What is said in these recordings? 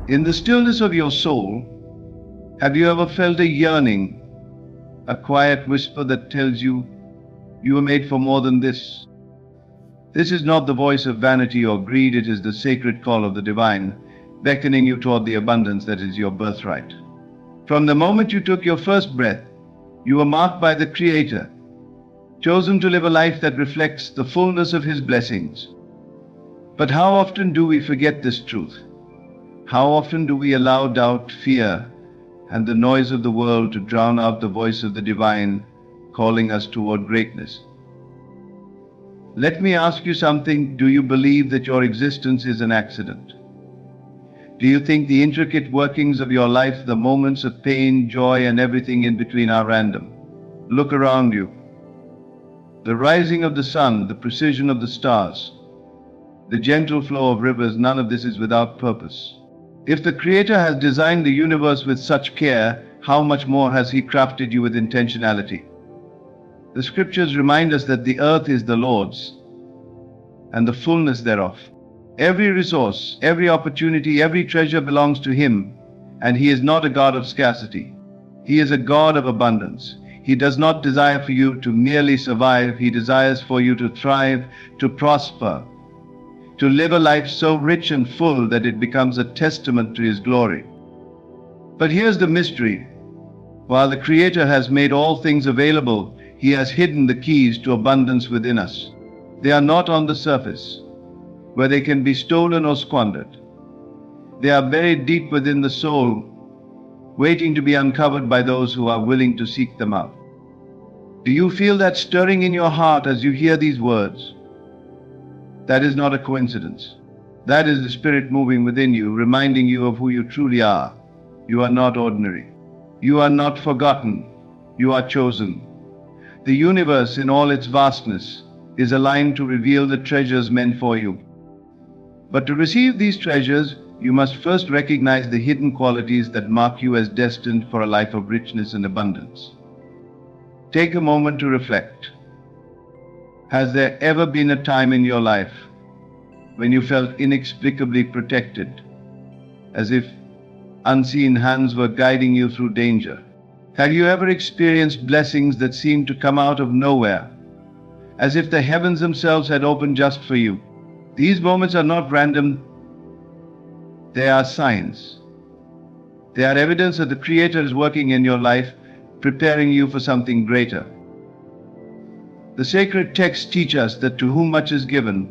In the stillness of your soul, have you ever felt a yearning, a quiet whisper that tells you you were made for more than this? This is not the voice of vanity or greed, it is the sacred call of the divine, beckoning you toward the abundance that is your birthright. From the moment you took your first breath, you were marked by the Creator, chosen to live a life that reflects the fullness of His blessings. But how often do we forget this truth? How often do we allow doubt, fear, and the noise of the world to drown out the voice of the divine, calling us toward greatness? Let me ask you something. Do you believe that your existence is an accident? Do you think the intricate workings of your life, the moments of pain, joy, and everything in between are random? Look around you. The rising of the sun, the precision of the stars, the gentle flow of rivers, none of this is without purpose. If the Creator has designed the universe with such care, how much more has He crafted you with intentionality? The scriptures remind us that the earth is the Lord's and the fullness thereof. Every resource, every opportunity, every treasure belongs to Him, and He is not a God of scarcity. He is a God of abundance. He does not desire for you to merely survive. He desires for you to thrive, to prosper, to live a life so rich and full that it becomes a testament to His glory. But here's the mystery. While the Creator has made all things available, He has hidden the keys to abundance within us. They are not on the surface, where they can be stolen or squandered. They are buried deep within the soul, waiting to be uncovered by those who are willing to seek them out. Do you feel that stirring in your heart as you hear these words? That is not a coincidence. That is the Spirit moving within you, reminding you of who you truly are. You are not ordinary. You are not forgotten. You are chosen. The universe in all its vastness is aligned to reveal the treasures meant for you. But to receive these treasures, you must first recognize the hidden qualities that mark you as destined for a life of richness and abundance. Take a moment to reflect. Has there ever been a time in your life when you felt inexplicably protected, as if unseen hands were guiding you through danger? Have you ever experienced blessings that seemed to come out of nowhere, as if the heavens themselves had opened just for you? These moments are not random. They are signs. They are evidence that the Creator is working in your life, preparing you for something greater. The sacred texts teach us that to whom much is given,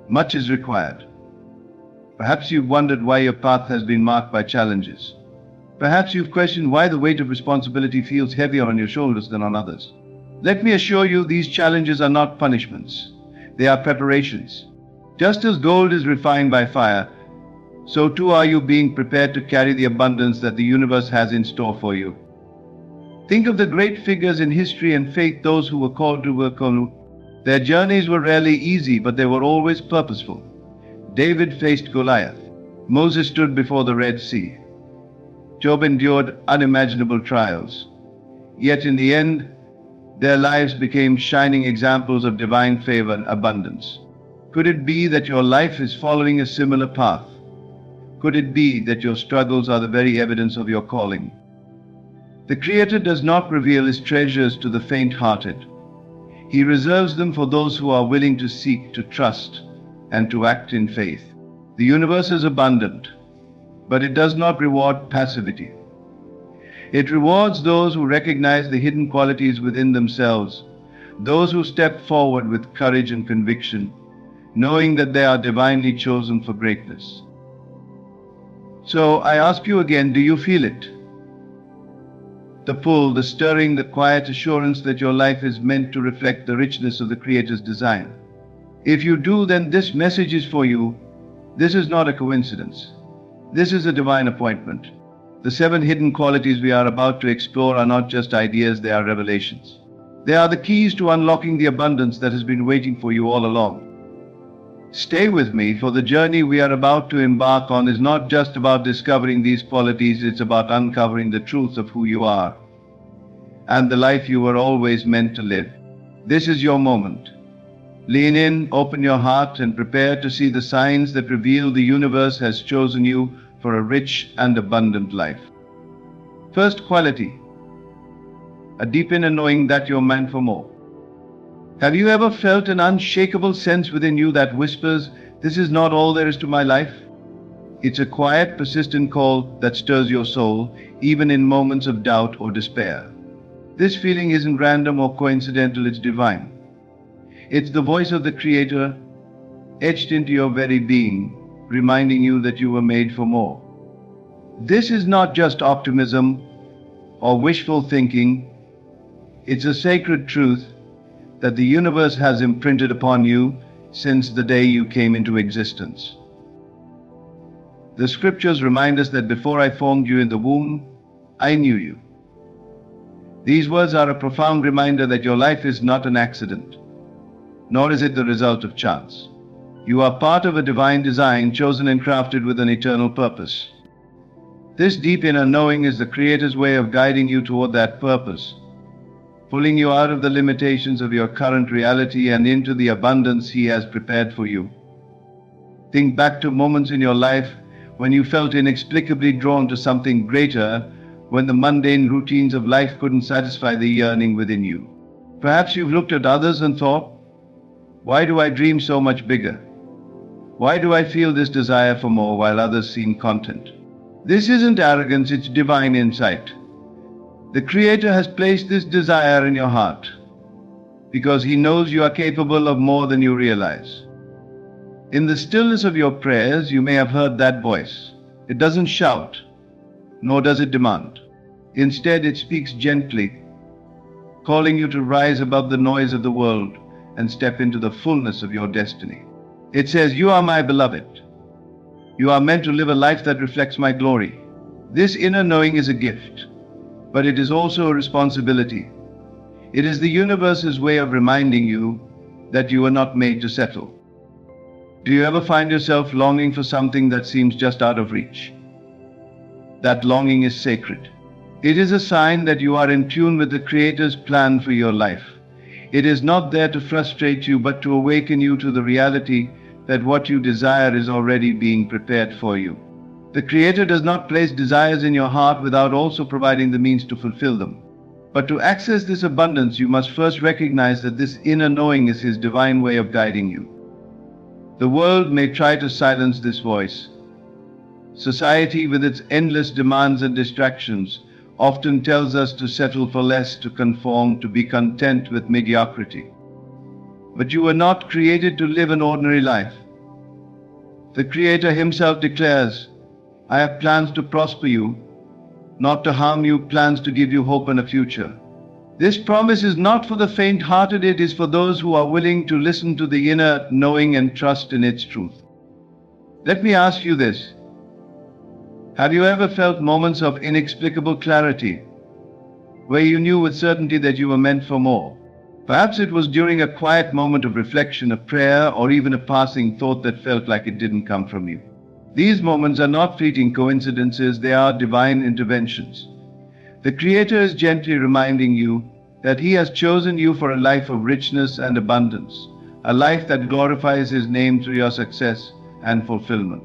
much is required. Perhaps you've wondered why your path has been marked by challenges. Perhaps you've questioned why the weight of responsibility feels heavier on your shoulders than on others. Let me assure you, these challenges are not punishments. They are preparations. Just as gold is refined by fire, so too are you being prepared to carry the abundance that the universe has in store for you. Think of the great figures in history and faith, those who were called to work on. Their journeys were rarely easy, but they were always purposeful. David faced Goliath. Moses stood before the Red Sea. Job endured unimaginable trials. Yet in the end, their lives became shining examples of divine favor and abundance. Could it be that your life is following a similar path? Could it be that your struggles are the very evidence of your calling? The Creator does not reveal His treasures to the faint-hearted. He reserves them for those who are willing to seek, to trust, and to act in faith. The universe is abundant, but it does not reward passivity. It rewards those who recognize the hidden qualities within themselves, those who step forward with courage and conviction, knowing that they are divinely chosen for greatness. So I ask you again, do you feel it? The pull, the stirring, the quiet assurance that your life is meant to reflect the richness of the Creator's design. If you do, then this message is for you. This is not a coincidence. This is a divine appointment. The 7 hidden qualities we are about to explore are not just ideas, they are revelations. They are the keys to unlocking the abundance that has been waiting for you all along. Stay with me, for the journey we are about to embark on is not just about discovering these qualities, it's about uncovering the truth of who you are and the life you were always meant to live. This is your moment. Lean in, open your heart, and prepare to see the signs that reveal the universe has chosen you for a rich and abundant life. First quality, a deep inner knowing that you're meant for more. Have you ever felt an unshakable sense within you that whispers, "This is not all there is to my life"? It's a quiet, persistent call that stirs your soul, even in moments of doubt or despair. This feeling isn't random or coincidental, it's divine. It's the voice of the Creator, etched into your very being, reminding you that you were made for more. This is not just optimism or wishful thinking, it's a sacred truth that the universe has imprinted upon you since the day you came into existence. The scriptures remind us that before I formed you in the womb, I knew you. These words are a profound reminder that your life is not an accident, nor is it the result of chance. You are part of a divine design, chosen and crafted with an eternal purpose. This deep inner knowing is the Creator's way of guiding you toward that purpose, pulling you out of the limitations of your current reality and into the abundance He has prepared for you. Think back to moments in your life when you felt inexplicably drawn to something greater, when the mundane routines of life couldn't satisfy the yearning within you. Perhaps you've looked at others and thought, "Why do I dream so much bigger? Why do I feel this desire for more while others seem content?" This isn't arrogance, it's divine insight. The Creator has placed this desire in your heart because He knows you are capable of more than you realize. In the stillness of your prayers, you may have heard that voice. It doesn't shout, nor does it demand. Instead, it speaks gently, calling you to rise above the noise of the world and step into the fullness of your destiny. It says, "You are my beloved. You are meant to live a life that reflects my glory." This inner knowing is a gift, but it is also a responsibility. It is the universe's way of reminding you that you are not made to settle. Do you ever find yourself longing for something that seems just out of reach? That longing is sacred. It is a sign that you are in tune with the Creator's plan for your life. It is not there to frustrate you, but to awaken you to the reality that what you desire is already being prepared for you. The Creator does not place desires in your heart without also providing the means to fulfill them. But to access this abundance, you must first recognize that this inner knowing is His divine way of guiding you. The world may try to silence this voice. Society, with its endless demands and distractions, often tells us to settle for less, to conform, to be content with mediocrity. But you were not created to live an ordinary life. The Creator Himself declares, "I have plans to prosper you, not to harm you, plans to give you hope and a future." This promise is not for the faint-hearted, it is for those who are willing to listen to the inner knowing and trust in its truth. Let me ask you this. Have you ever felt moments of inexplicable clarity, where you knew with certainty that you were meant for more? Perhaps it was during a quiet moment of reflection, a prayer, or even a passing thought that felt like it didn't come from you. These moments are not fleeting coincidences, they are divine interventions. The Creator is gently reminding you that He has chosen you for a life of richness and abundance, a life that glorifies His name through your success and fulfillment.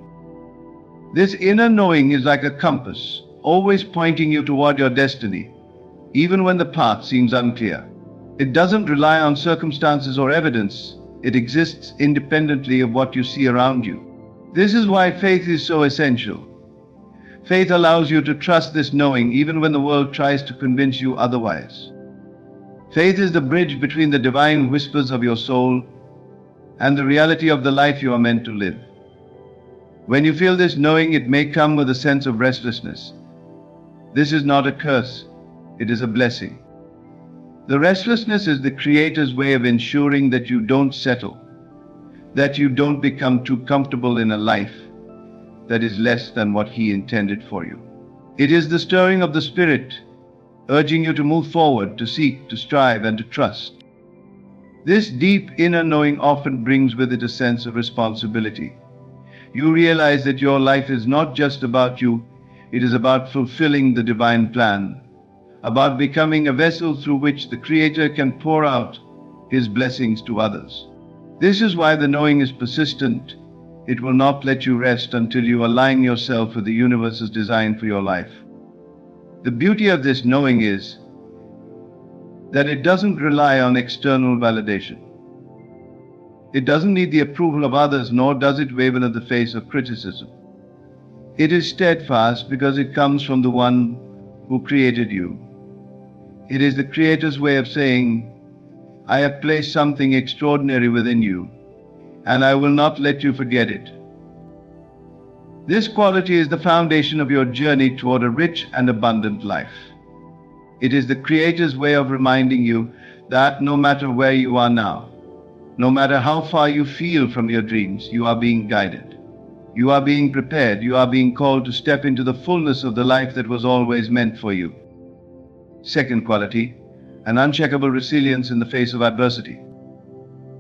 This inner knowing is like a compass, always pointing you toward your destiny, even when the path seems unclear. It doesn't rely on circumstances or evidence, it exists independently of what you see around you. This is why faith is so essential. Faith allows you to trust this knowing even when the world tries to convince you otherwise. Faith is the bridge between the divine whispers of your soul and the reality of the life you are meant to live. When you feel this knowing, it may come with a sense of restlessness. This is not a curse, it is a blessing. The restlessness is the Creator's way of ensuring that you don't settle, that you don't become too comfortable in a life that is less than what He intended for you. It is the stirring of the Spirit, urging you to move forward, to seek, to strive, and to trust. This deep inner knowing often brings with it a sense of responsibility. You realize that your life is not just about you, it is about fulfilling the divine plan, about becoming a vessel through which the Creator can pour out His blessings to others. This is why the knowing is persistent. It will not let you rest until you align yourself with the universe's design for your life. The beauty of this knowing is that it doesn't rely on external validation. It doesn't need the approval of others, nor does it waver in the face of criticism. It is steadfast because it comes from the one who created you. It is the Creator's way of saying, I have placed something extraordinary within you, and I will not let you forget it. This quality is the foundation of your journey toward a rich and abundant life. It is the Creator's way of reminding you that no matter where you are now, no matter how far you feel from your dreams, you are being guided. You are being prepared. You are being called to step into the fullness of the life that was always meant for you. Second quality, an unshakable resilience in the face of adversity.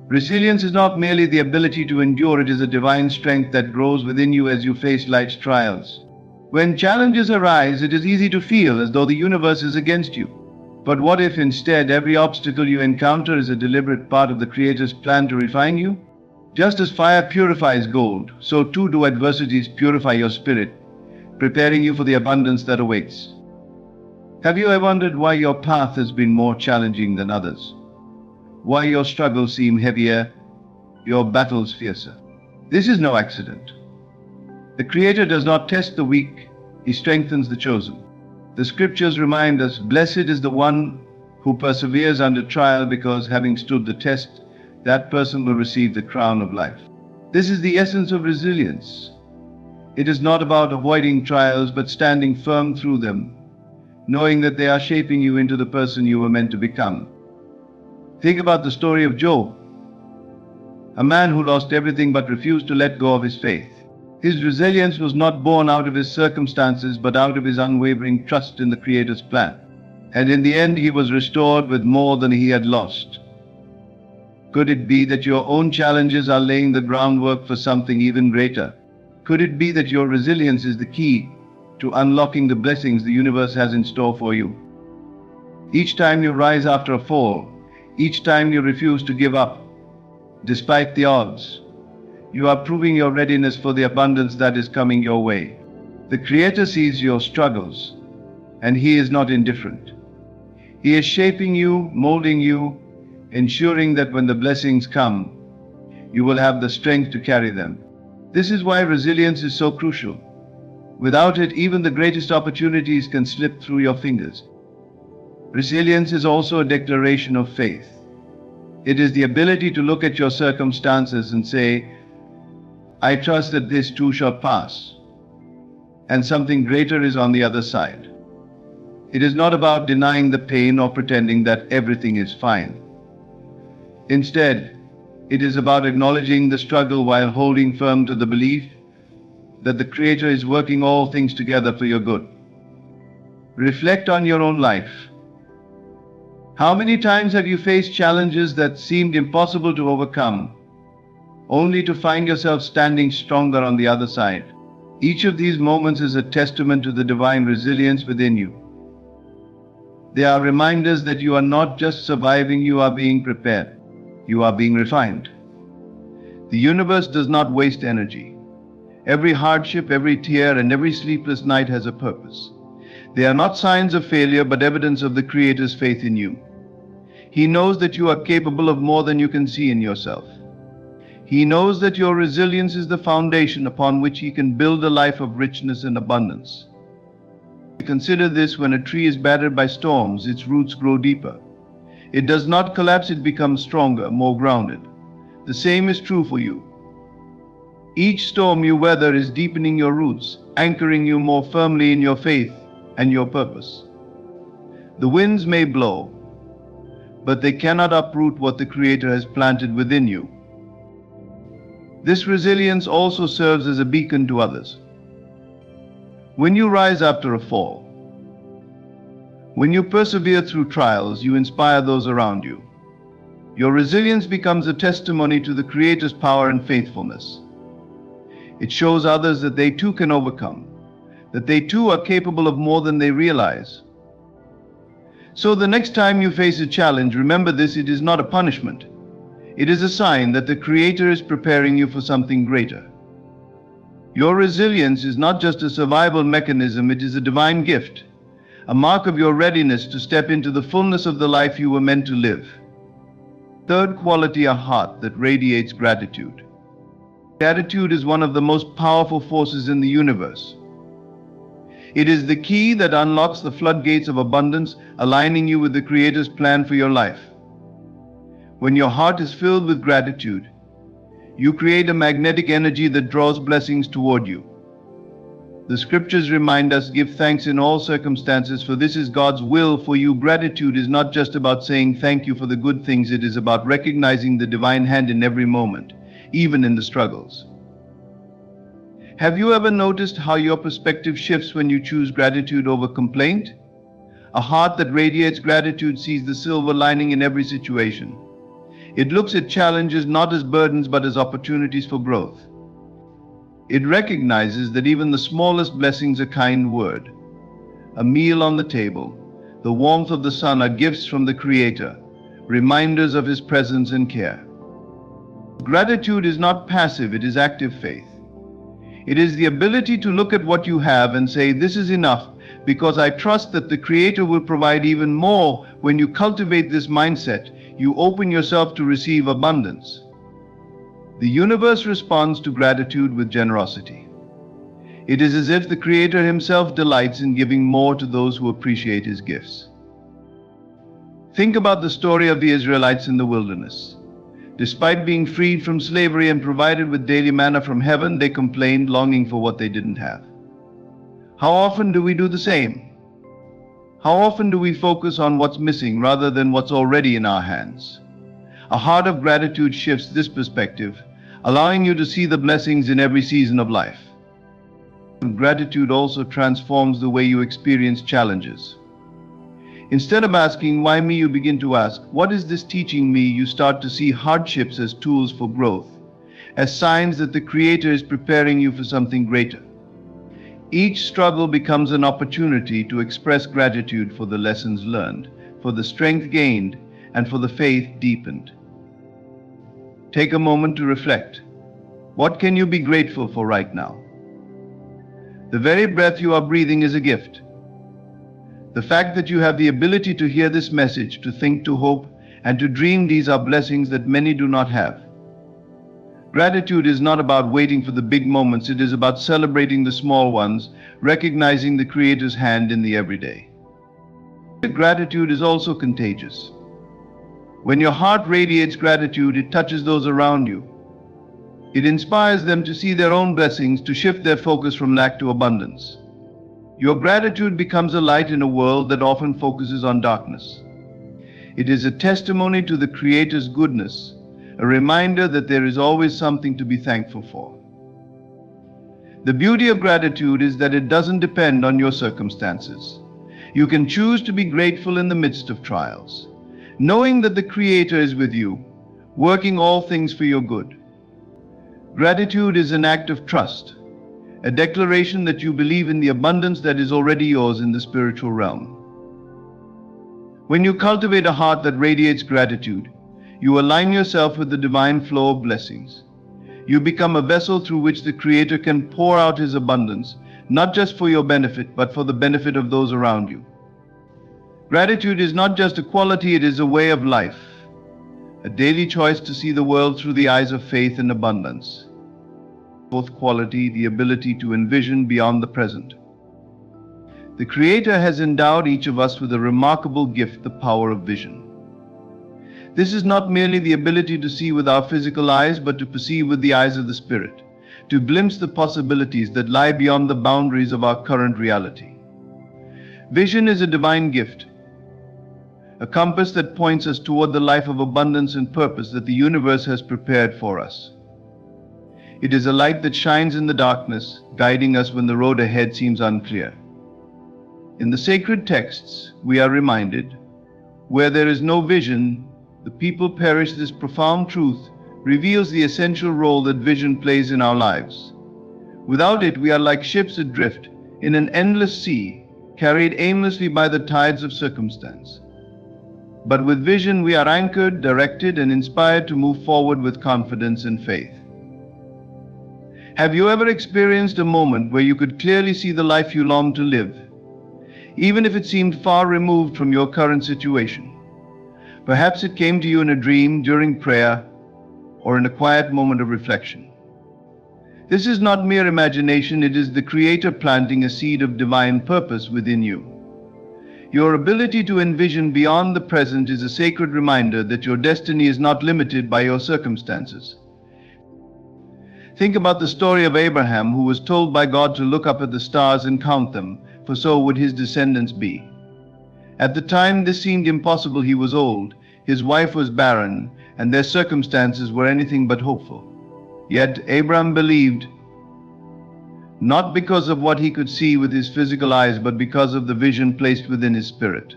Resilience is not merely the ability to endure, it is a divine strength that grows within you as you face life's trials. When challenges arise, it is easy to feel as though the universe is against you. But what if instead every obstacle you encounter is a deliberate part of the Creator's plan to refine you? Just as fire purifies gold, so too do adversities purify your spirit, preparing you for the abundance that awaits. Have you ever wondered why your path has been more challenging than others? Why your struggles seem heavier, your battles fiercer? This is no accident. The Creator does not test the weak, He strengthens the chosen. The scriptures remind us, blessed is the one who perseveres under trial, because having stood the test, that person will receive the crown of life. This is the essence of resilience. It is not about avoiding trials, but standing firm through them, knowing that they are shaping you into the person you were meant to become. Think about the story of Job, a man who lost everything but refused to let go of his faith. His resilience was not born out of his circumstances, but out of his unwavering trust in the Creator's plan. And in the end, he was restored with more than he had lost. Could it be that your own challenges are laying the groundwork for something even greater? Could it be that your resilience is the key to unlocking the blessings the universe has in store for you? Each time you rise after a fall, each time you refuse to give up, despite the odds, you are proving your readiness for the abundance that is coming your way. The Creator sees your struggles, and He is not indifferent. He is shaping you, molding you, ensuring that when the blessings come, you will have the strength to carry them. This is why resilience is so crucial. Without it, even the greatest opportunities can slip through your fingers. Resilience is also a declaration of faith. It is the ability to look at your circumstances and say, I trust that this too shall pass, and something greater is on the other side. It is not about denying the pain or pretending that everything is fine. Instead, it is about acknowledging the struggle while holding firm to the belief that the Creator is working all things together for your good. Reflect on your own life. How many times have you faced challenges that seemed impossible to overcome, only to find yourself standing stronger on the other side? Each of these moments is a testament to the divine resilience within you. They are reminders that you are not just surviving, you are being prepared. You are being refined. The universe does not waste energy. Every hardship, every tear, and every sleepless night has a purpose. They are not signs of failure, but evidence of the Creator's faith in you. He knows that you are capable of more than you can see in yourself. He knows that your resilience is the foundation upon which He can build a life of richness and abundance. Consider this: when a tree is battered by storms, its roots grow deeper. It does not collapse, it becomes stronger, more grounded. The same is true for you. Each storm you weather is deepening your roots, anchoring you more firmly in your faith and your purpose. The winds may blow, but they cannot uproot what the Creator has planted within you. This resilience also serves as a beacon to others. When you rise after a fall, when you persevere through trials, you inspire those around you. Your resilience becomes a testimony to the Creator's power and faithfulness. It shows others that they too can overcome, that they too are capable of more than they realize. So the next time you face a challenge, remember this: it is not a punishment. It is a sign that the Creator is preparing you for something greater. Your resilience is not just a survival mechanism, it is a divine gift, a mark of your readiness to step into the fullness of the life you were meant to live. Third quality, a heart that radiates gratitude. Gratitude is one of the most powerful forces in the universe. It is the key that unlocks the floodgates of abundance, aligning you with the Creator's plan for your life. When your heart is filled with gratitude, you create a magnetic energy that draws blessings toward you. The scriptures remind us, give thanks in all circumstances, for this is God's will for you. Gratitude is not just about saying thank you for the good things, it is about recognizing the divine hand in every moment, even in the struggles. Have you ever noticed how your perspective shifts when you choose gratitude over complaint? A heart that radiates gratitude sees the silver lining in every situation. It looks at challenges not as burdens but as opportunities for growth. It recognizes that even the smallest blessings, a kind word, a meal on the table, the warmth of the sun, are gifts from the Creator, reminders of His presence and care. Gratitude is not passive, it is active faith. It is the ability to look at what you have and say, this is enough, because I trust that the Creator will provide even more. When you cultivate this mindset, you open yourself to receive abundance. The universe responds to gratitude with generosity. It is as if the Creator Himself delights in giving more to those who appreciate His gifts. Think about the story of the Israelites in the wilderness. Despite being freed from slavery and provided with daily manna from heaven, they complained, longing for what they didn't have. How often do we do the same? How often do we focus on what's missing rather than what's already in our hands? A heart of gratitude shifts this perspective, allowing you to see the blessings in every season of life. Gratitude also transforms the way you experience challenges. Instead of asking, why me, you begin to ask, what is this teaching me? You start to see hardships as tools for growth, as signs that the Creator is preparing you for something greater. Each struggle becomes an opportunity to express gratitude for the lessons learned, for the strength gained, and for the faith deepened. Take a moment to reflect. What can you be grateful for right now? The very breath you are breathing is a gift. The fact that you have the ability to hear this message, to think, to hope, and to dream, these are blessings that many do not have. Gratitude is not about waiting for the big moments, it is about celebrating the small ones, recognizing the Creator's hand in the everyday. Gratitude is also contagious. When your heart radiates gratitude, it touches those around you. It inspires them to see their own blessings, to shift their focus from lack to abundance. Your gratitude becomes a light in a world that often focuses on darkness. It is a testimony to the Creator's goodness, a reminder that there is always something to be thankful for. The beauty of gratitude is that it doesn't depend on your circumstances. You can choose to be grateful in the midst of trials, knowing that the Creator is with you, working all things for your good. Gratitude is an act of trust, a declaration that you believe in the abundance that is already yours in the spiritual realm. When you cultivate a heart that radiates gratitude, you align yourself with the divine flow of blessings. You become a vessel through which the Creator can pour out His abundance, not just for your benefit, but for the benefit of those around you. Gratitude is not just a quality, it is a way of life, a daily choice to see the world through the eyes of faith and abundance. Fourth quality, the ability to envision beyond the present. The Creator has endowed each of us with a remarkable gift, the power of vision. This is not merely the ability to see with our physical eyes, but to perceive with the eyes of the Spirit, to glimpse the possibilities that lie beyond the boundaries of our current reality. Vision is a divine gift, a compass that points us toward the life of abundance and purpose that the universe has prepared for us. It is a light that shines in the darkness, guiding us when the road ahead seems unclear. In the sacred texts, we are reminded, where there is no vision, the people perish. This profound truth reveals the essential role that vision plays in our lives. Without it, we are like ships adrift in an endless sea, carried aimlessly by the tides of circumstance. But with vision, we are anchored, directed, and inspired to move forward with confidence and faith. Have you ever experienced a moment where you could clearly see the life you long to live, even if it seemed far removed from your current situation? Perhaps it came to you in a dream, during prayer, or in a quiet moment of reflection. This is not mere imagination, it is the Creator planting a seed of divine purpose within you. Your ability to envision beyond the present is a sacred reminder that your destiny is not limited by your circumstances. Think about the story of Abraham, who was told by God to look up at the stars and count them, for so would his descendants be. At the time this seemed impossible. He was old, his wife was barren, and their circumstances were anything but hopeful. Yet Abraham believed, not because of what he could see with his physical eyes, but because of the vision placed within his spirit.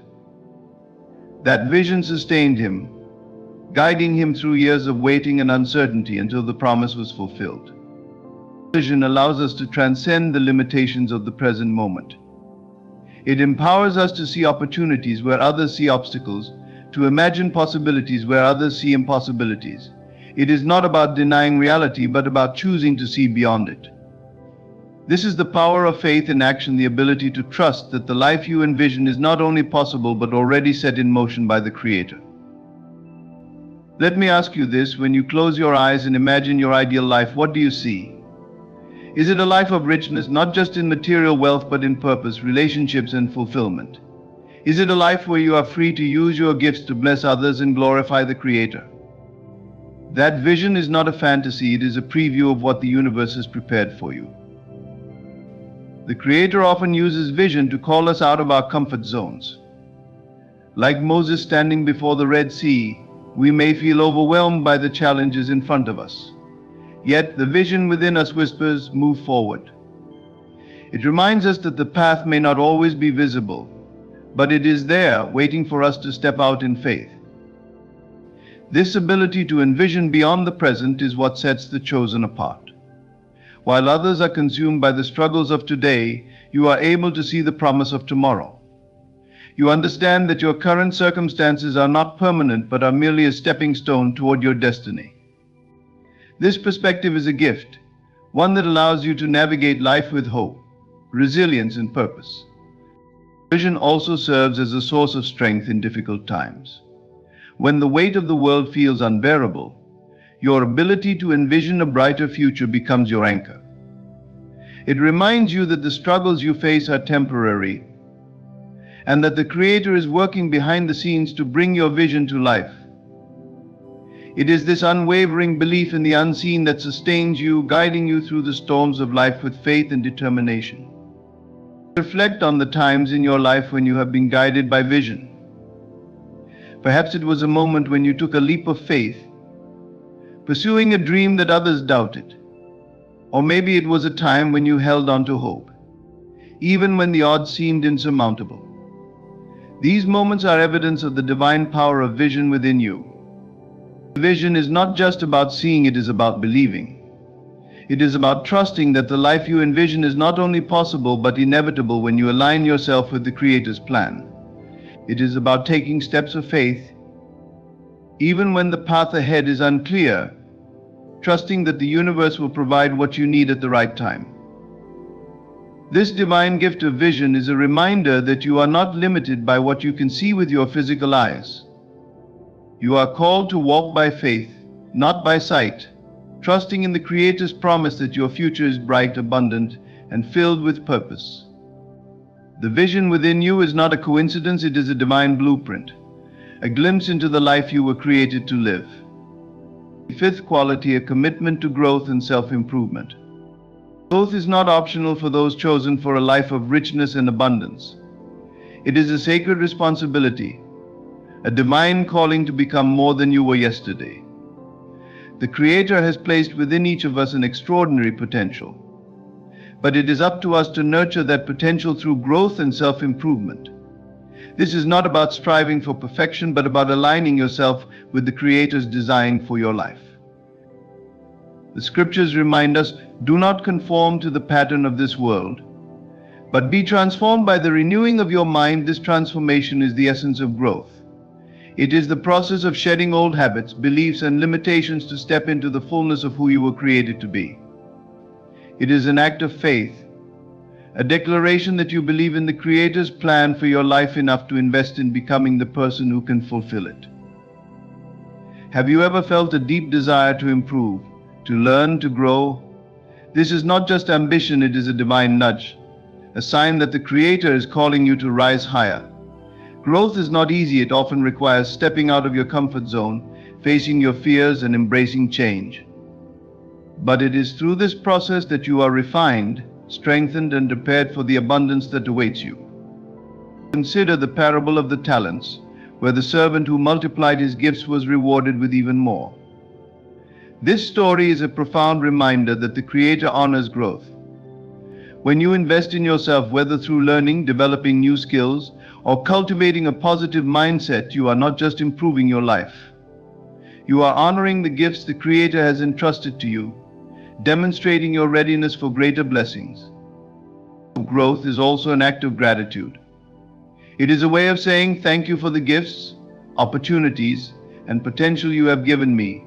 That vision sustained him, guiding him through years of waiting and uncertainty until the promise was fulfilled. Vision allows us to transcend the limitations of the present moment. It empowers us to see opportunities where others see obstacles, to imagine possibilities where others see impossibilities. It is not about denying reality, but about choosing to see beyond it. This is the power of faith in action, the ability to trust that the life you envision is not only possible but already set in motion by the Creator. Let me ask you this: when you close your eyes and imagine your ideal life, what do you see? Is it a life of richness, not just in material wealth but in purpose, relationships, and fulfillment? Is it a life where you are free to use your gifts to bless others and glorify the Creator? That vision is not a fantasy, it is a preview of what the universe has prepared for you. The Creator often uses vision to call us out of our comfort zones. Like Moses standing before the Red Sea, we may feel overwhelmed by the challenges in front of us. Yet the vision within us whispers, "Move forward." It reminds us that the path may not always be visible, but it is there, waiting for us to step out in faith. This ability to envision beyond the present is what sets the chosen apart. While others are consumed by the struggles of today, you are able to see the promise of tomorrow. You understand that your current circumstances are not permanent but are merely a stepping stone toward your destiny. This perspective is a gift, one that allows you to navigate life with hope, resilience, and purpose. Vision also serves as a source of strength in difficult times. When the weight of the world feels unbearable, your ability to envision a brighter future becomes your anchor. It reminds you that the struggles you face are temporary, and that the Creator is working behind the scenes to bring your vision to life. It is this unwavering belief in the unseen that sustains you, guiding you through the storms of life with faith and determination. Reflect on the times in your life when you have been guided by vision. Perhaps it was a moment when you took a leap of faith, pursuing a dream that others doubted. Or maybe it was a time when you held on to hope, even when the odds seemed insurmountable. These moments are evidence of the divine power of vision within you. Vision is not just about seeing, it is about believing. It is about trusting that the life you envision is not only possible but inevitable when you align yourself with the Creator's plan. It is about taking steps of faith, even when the path ahead is unclear, trusting that the universe will provide what you need at the right time. This divine gift of vision is a reminder that you are not limited by what you can see with your physical eyes. You are called to walk by faith, not by sight, trusting in the Creator's promise that your future is bright, abundant, and filled with purpose. The vision within you is not a coincidence, it is a divine blueprint, a glimpse into the life you were created to live. Fifth quality, a commitment to growth and self-improvement. Growth is not optional for those chosen for a life of richness and abundance. It is a sacred responsibility, a divine calling to become more than you were yesterday. The Creator has placed within each of us an extraordinary potential, but it is up to us to nurture that potential through growth and self-improvement. This is not about striving for perfection, but about aligning yourself with the Creator's design for your life. The scriptures remind us, do not conform to the pattern of this world, but be transformed by the renewing of your mind. This transformation is the essence of growth. It is the process of shedding old habits, beliefs, and limitations to step into the fullness of who you were created to be. It is an act of faith, a declaration that you believe in the Creator's plan for your life enough to invest in becoming the person who can fulfill it. Have you ever felt a deep desire to improve, to learn, to grow? This is not just ambition, it is a divine nudge, a sign that the Creator is calling you to rise higher. Growth is not easy. It often requires stepping out of your comfort zone, facing your fears, and embracing change. But it is through this process that you are refined, strengthened, and prepared for the abundance that awaits you. Consider the parable of the talents, where the servant who multiplied his gifts was rewarded with even more. This story is a profound reminder that the Creator honors growth. When you invest in yourself, whether through learning, developing new skills, or cultivating a positive mindset, you are not just improving your life. You are honoring the gifts the Creator has entrusted to you, demonstrating your readiness for greater blessings. Growth is also an act of gratitude. It is a way of saying thank you for the gifts, opportunities, and potential you have given me.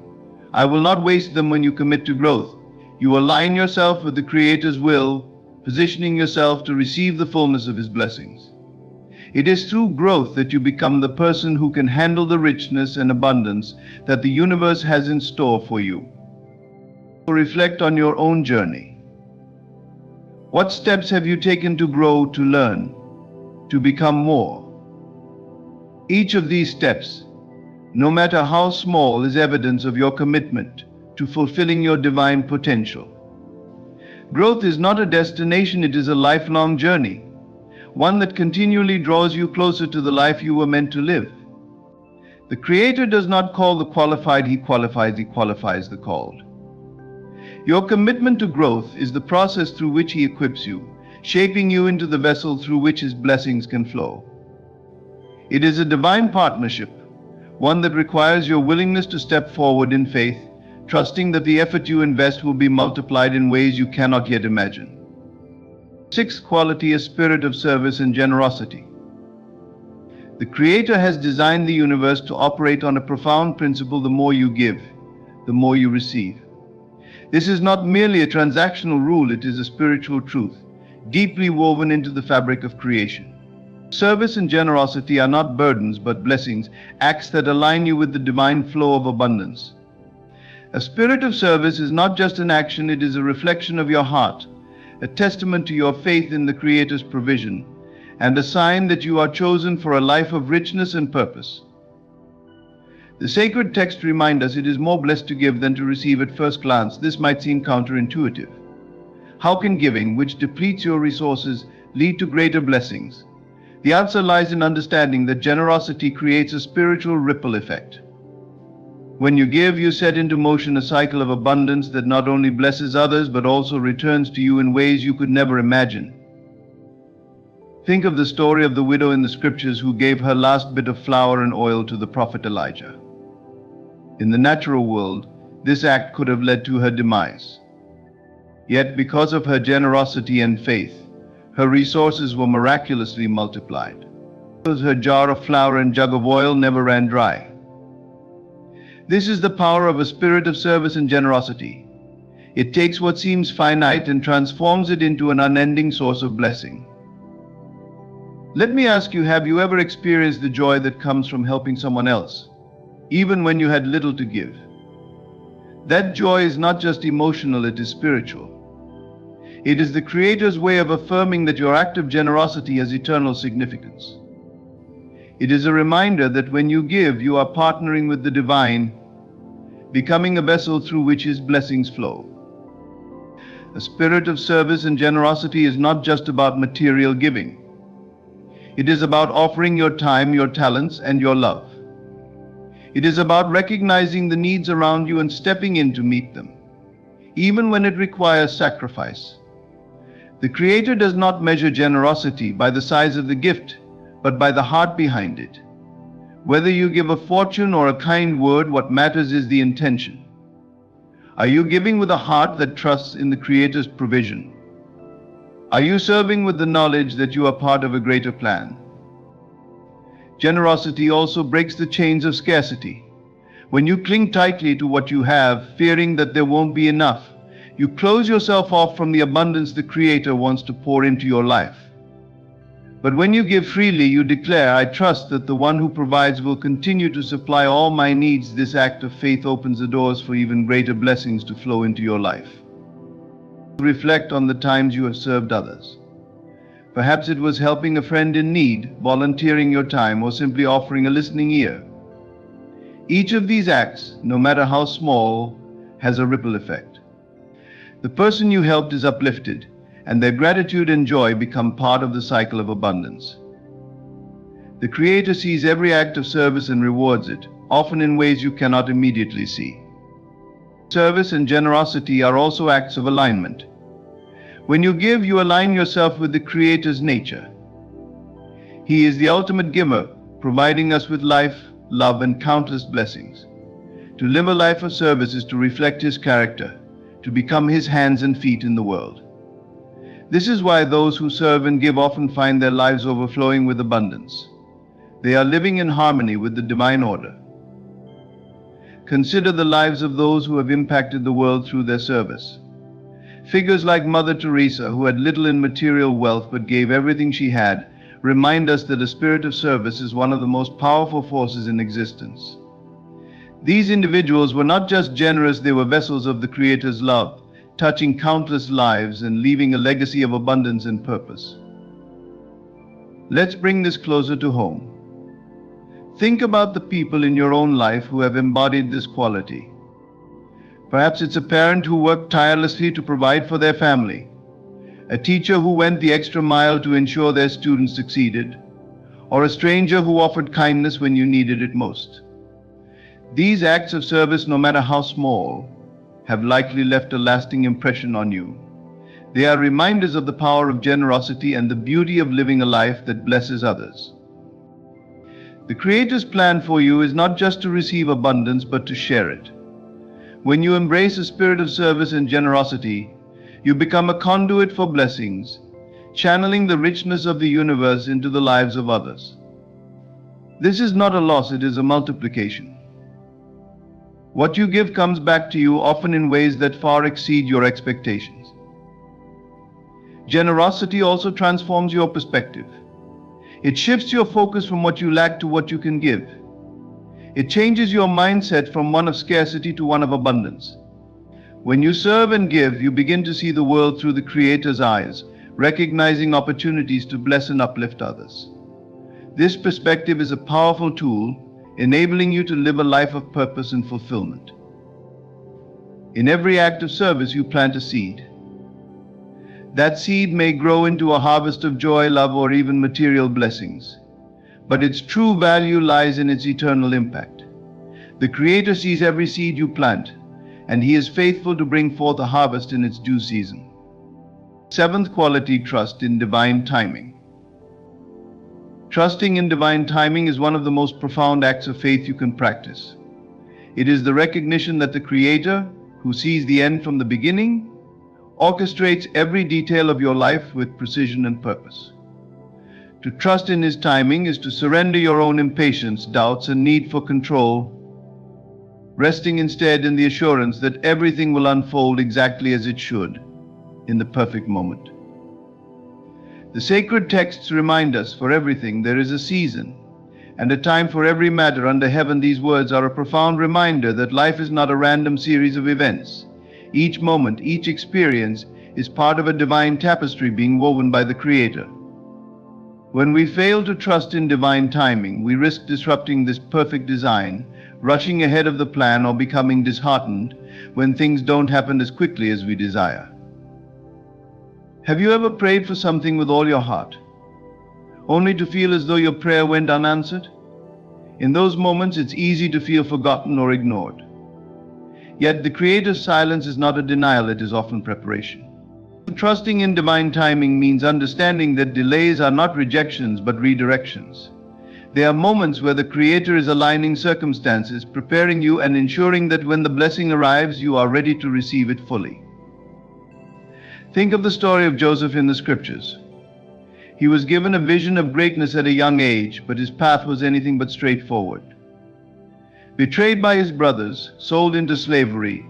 I will not waste them. When you commit to growth, you align yourself with the Creator's will, positioning yourself to receive the fullness of His blessings. It is through growth that you become the person who can handle the richness and abundance that the universe has in store for you. Reflect on your own journey. What steps have you taken to grow, to learn, to become more? Each of these steps, no matter how small, is evidence of your commitment to fulfilling your divine potential. Growth is not a destination, it is a lifelong journey, one that continually draws you closer to the life you were meant to live. The Creator does not call the qualified, He qualifies the called. Your commitment to growth is the process through which He equips you, shaping you into the vessel through which His blessings can flow. It is a divine partnership, one that requires your willingness to step forward in faith, trusting that the effort you invest will be multiplied in ways you cannot yet imagine. Sixth quality, a spirit of service and generosity. The Creator has designed the universe to operate on a profound principle: the more you give, the more you receive. This is not merely a transactional rule, it is a spiritual truth, deeply woven into the fabric of creation. Service and generosity are not burdens but blessings, acts that align you with the divine flow of abundance. A spirit of service is not just an action, it is a reflection of your heart, a testament to your faith in the Creator's provision, and a sign that you are chosen for a life of richness and purpose. The sacred texts remind us it is more blessed to give than to receive. At first glance, this might seem counterintuitive. How can giving, which depletes your resources, lead to greater blessings? The answer lies in understanding that generosity creates a spiritual ripple effect. When you give, you set into motion a cycle of abundance that not only blesses others but also returns to you in ways you could never imagine. Think of the story of the widow in the scriptures who gave her last bit of flour and oil to the prophet Elijah. In the natural world, this act could have led to her demise. Yet, because of her generosity and faith, her resources were miraculously multiplied. Her jar of flour and jug of oil never ran dry. This is the power of a spirit of service and generosity. It takes what seems finite and transforms it into an unending source of blessing. Let me ask you, have you ever experienced the joy that comes from helping someone else, even when you had little to give? That joy is not just emotional, it is spiritual. It is the Creator's way of affirming that your act of generosity has eternal significance. It is a reminder that when you give, you are partnering with the divine, becoming a vessel through which His blessings flow. A spirit of service and generosity is not just about material giving. It is about offering your time, your talents, and your love. It is about recognizing the needs around you and stepping in to meet them, even when it requires sacrifice. The Creator does not measure generosity by the size of the gift, but by the heart behind it. Whether you give a fortune or a kind word, what matters is the intention. Are you giving with a heart that trusts in the Creator's provision? Are you serving with the knowledge that you are part of a greater plan? Generosity also breaks the chains of scarcity. When you cling tightly to what you have, fearing that there won't be enough, You close yourself off from the abundance the Creator wants to pour into your life. But when you give freely, you declare, I trust that the one who provides will continue to supply all my needs. This act of faith opens the doors for even greater blessings to flow into your life. Reflect on the times you have served others. Perhaps it was helping a friend in need, volunteering your time, or simply offering a listening ear. Each of these acts, no matter how small, has a ripple effect. The person you helped is uplifted, and their gratitude and joy become part of the cycle of abundance. The Creator sees every act of service and rewards it, often in ways you cannot immediately see. Service and generosity are also acts of alignment. When you give, you align yourself with the Creator's nature. He is the ultimate giver, providing us with life, love, and countless blessings. To live a life of service is to reflect His character, to become His hands and feet in the world. This is why those who serve and give often find their lives overflowing with abundance. They are living in harmony with the divine order. Consider the lives of those who have impacted the world through their service. Figures like Mother Teresa, who had little in material wealth but gave everything she had, remind us that a spirit of service is one of the most powerful forces in existence. These individuals were not just generous, they were vessels of the Creator's love, touching countless lives and leaving a legacy of abundance and purpose. Let's bring this closer to home. Think about the people in your own life who have embodied this quality. Perhaps it's a parent who worked tirelessly to provide for their family, a teacher who went the extra mile to ensure their students succeeded, or a stranger who offered kindness when you needed it most. These acts of service, no matter how small, have likely left a lasting impression on you. They are reminders of the power of generosity and the beauty of living a life that blesses others. The Creator's plan for you is not just to receive abundance, but to share it. When you embrace a spirit of service and generosity, you become a conduit for blessings, channeling the richness of the universe into the lives of others. This is not a loss, it is a multiplication. What you give comes back to you, often in ways that far exceed your expectations. Generosity also transforms your perspective. It shifts your focus from what you lack to what you can give. It changes your mindset from one of scarcity to one of abundance. When you serve and give, you begin to see the world through the Creator's eyes, recognizing opportunities to bless and uplift others. This perspective is a powerful tool, enabling you to live a life of purpose and fulfillment. In every act of service, you plant a seed. That seed may grow into a harvest of joy, love, or even material blessings. But its true value lies in its eternal impact. The Creator sees every seed you plant, and He is faithful to bring forth a harvest in its due season. Seventh quality, trust in divine timing. Trusting in divine timing is one of the most profound acts of faith you can practice. It is the recognition that the Creator, who sees the end from the beginning, orchestrates every detail of your life with precision and purpose. To trust in His timing is to surrender your own impatience, doubts, and need for control, resting instead in the assurance that everything will unfold exactly as it should, in the perfect moment. The sacred texts remind us, for everything there is a season, and a time for every matter under heaven. These words are a profound reminder that life is not a random series of events. Each moment, each experience is part of a divine tapestry being woven by the Creator. When we fail to trust in divine timing, we risk disrupting this perfect design, rushing ahead of the plan, or becoming disheartened when things don't happen as quickly as we desire. Have you ever prayed for something with all your heart, only to feel as though your prayer went unanswered? In those moments, it's easy to feel forgotten or ignored. Yet the Creator's silence is not a denial, it is often preparation. Trusting in divine timing means understanding that delays are not rejections but redirections. They are moments where the Creator is aligning circumstances, preparing you, and ensuring that when the blessing arrives, you are ready to receive it fully. Think of the story of Joseph in the Scriptures. He was given a vision of greatness at a young age, but his path was anything but straightforward. Betrayed by his brothers, sold into slavery,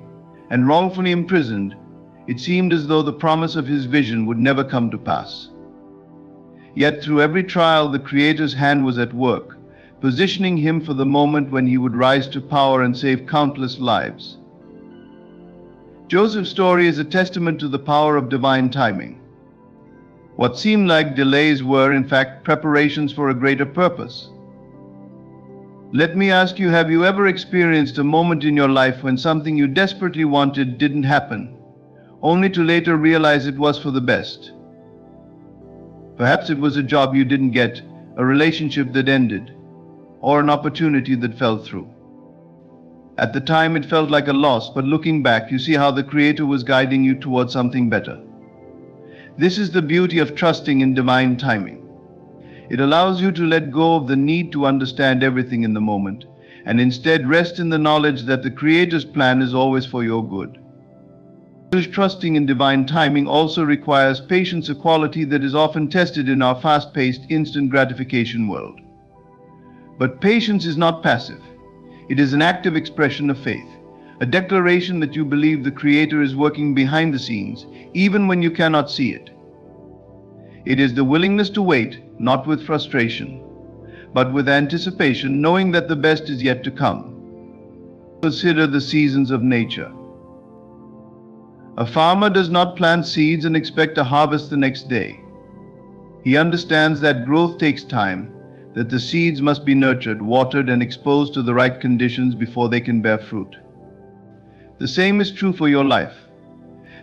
and wrongfully imprisoned, It seemed as though the promise of his vision would never come to pass. Yet through every trial, the Creator's hand was at work, positioning him for the moment when he would rise to power and save countless lives. Joseph's story is a testament to the power of divine timing. What seemed like delays were, in fact, preparations for a greater purpose. Let me ask you, have you ever experienced a moment in your life when something you desperately wanted didn't happen, only to later realize it was for the best? Perhaps it was a job you didn't get, a relationship that ended, or an opportunity that fell through. At the time it felt like a loss, but looking back, you see how the Creator was guiding you towards something better. This is the beauty of trusting in divine timing. It allows you to let go of the need to understand everything in the moment, and instead rest in the knowledge that the Creator's plan is always for your good. Trusting in divine timing also requires patience, a quality that is often tested in our fast-paced, instant gratification world. But patience is not passive. It is an active expression of faith, a declaration that you believe the Creator is working behind the scenes, even when you cannot see it. It is the willingness to wait, not with frustration, but with anticipation, knowing that the best is yet to come. Consider the seasons of nature. A farmer does not plant seeds and expect a harvest the next day. He understands that growth takes time, that the seeds must be nurtured, watered, and exposed to the right conditions before they can bear fruit. The same is true for your life.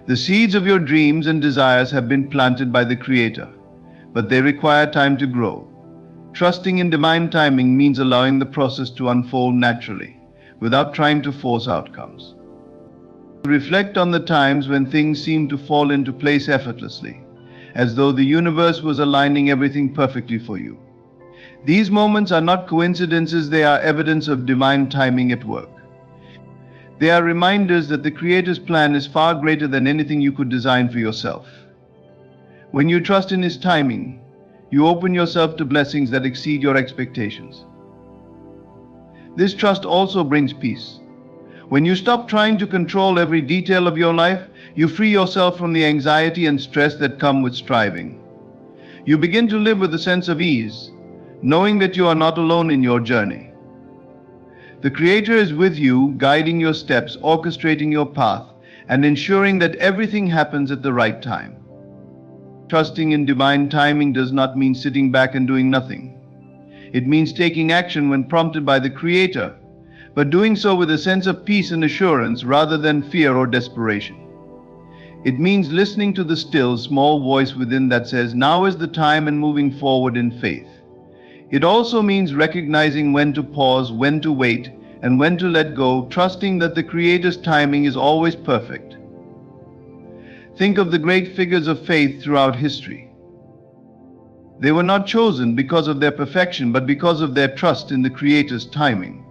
The seeds of your dreams and desires have been planted by the Creator, but they require time to grow. Trusting in divine timing means allowing the process to unfold naturally, without trying to force outcomes. Reflect on the times when things seemed to fall into place effortlessly, as though the universe was aligning everything perfectly for you. These moments are not coincidences, they are evidence of divine timing at work. They are reminders that the Creator's plan is far greater than anything you could design for yourself. When you trust in His timing, you open yourself to blessings that exceed your expectations. This trust also brings peace. When you stop trying to control every detail of your life, you free yourself from the anxiety and stress that come with striving. You begin to live with a sense of ease, knowing that you are not alone in your journey. The Creator is with you, guiding your steps, orchestrating your path, and ensuring that everything happens at the right time. Trusting in divine timing does not mean sitting back and doing nothing. It means taking action when prompted by the Creator, but doing so with a sense of peace and assurance rather than fear or desperation. It means listening to the still, small voice within that says, "Now is the time," and moving forward in faith. It also means recognizing when to pause, when to wait, and when to let go, trusting that the Creator's timing is always perfect. Think of the great figures of faith throughout history. They were not chosen because of their perfection, but because of their trust in the Creator's timing.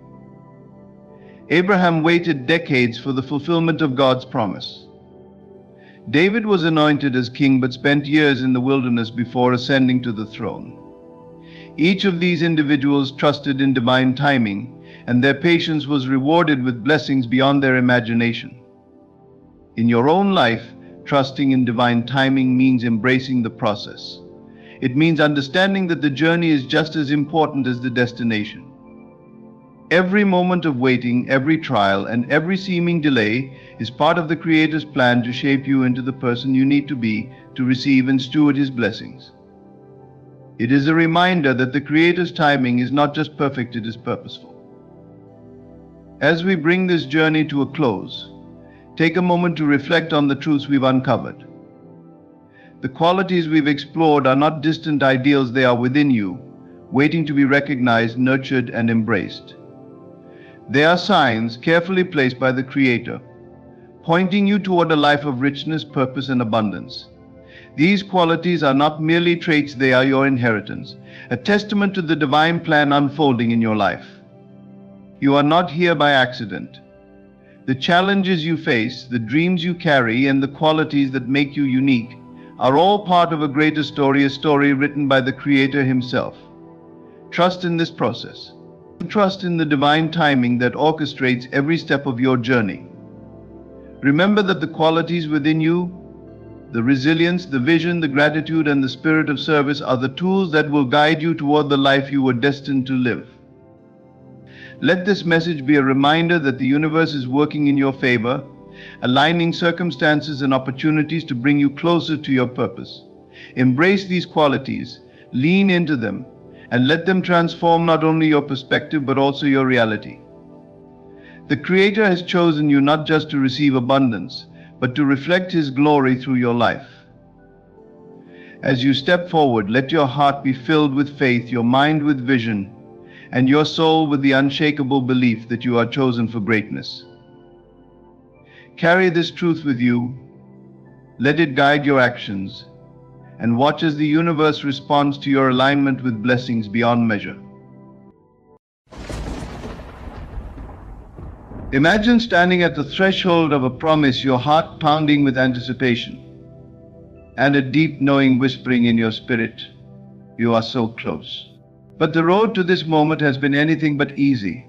Abraham waited decades for the fulfillment of God's promise. David was anointed as king but spent years in the wilderness before ascending to the throne. Each of these individuals trusted in divine timing, and their patience was rewarded with blessings beyond their imagination. In your own life, trusting in divine timing means embracing the process. It means understanding that the journey is just as important as the destination. Every moment of waiting, every trial, and every seeming delay is part of the Creator's plan to shape you into the person you need to be to receive and steward His blessings. It is a reminder that the Creator's timing is not just perfect, it is purposeful. As we bring this journey to a close, take a moment to reflect on the truths we've uncovered. The qualities we've explored are not distant ideals, they are within you, waiting to be recognized, nurtured, and embraced. They are signs carefully placed by the Creator, pointing you toward a life of richness, purpose, and abundance. These qualities are not merely traits, they are your inheritance, a testament to the divine plan unfolding in your life. You are not here by accident. The challenges you face, the dreams you carry, and the qualities that make you unique are all part of a greater story, a story written by the Creator Himself. Trust in this process. Trust in the divine timing that orchestrates every step of your journey. Remember that the qualities within you, the resilience, the vision, the gratitude, and the spirit of service are the tools that will guide you toward the life you were destined to live. Let this message be a reminder that the universe is working in your favor, aligning circumstances and opportunities to bring you closer to your purpose. Embrace these qualities, lean into them, and let them transform not only your perspective but also your reality. The Creator has chosen you not just to receive abundance, but to reflect His glory through your life. As you step forward, let your heart be filled with faith, your mind with vision, and your soul with the unshakable belief that you are chosen for greatness. Carry this truth with you, let it guide your actions, and watch as the universe responds to your alignment with blessings beyond measure. Imagine standing at the threshold of a promise, your heart pounding with anticipation, and a deep knowing whispering in your spirit, you are so close. But the road to this moment has been anything but easy.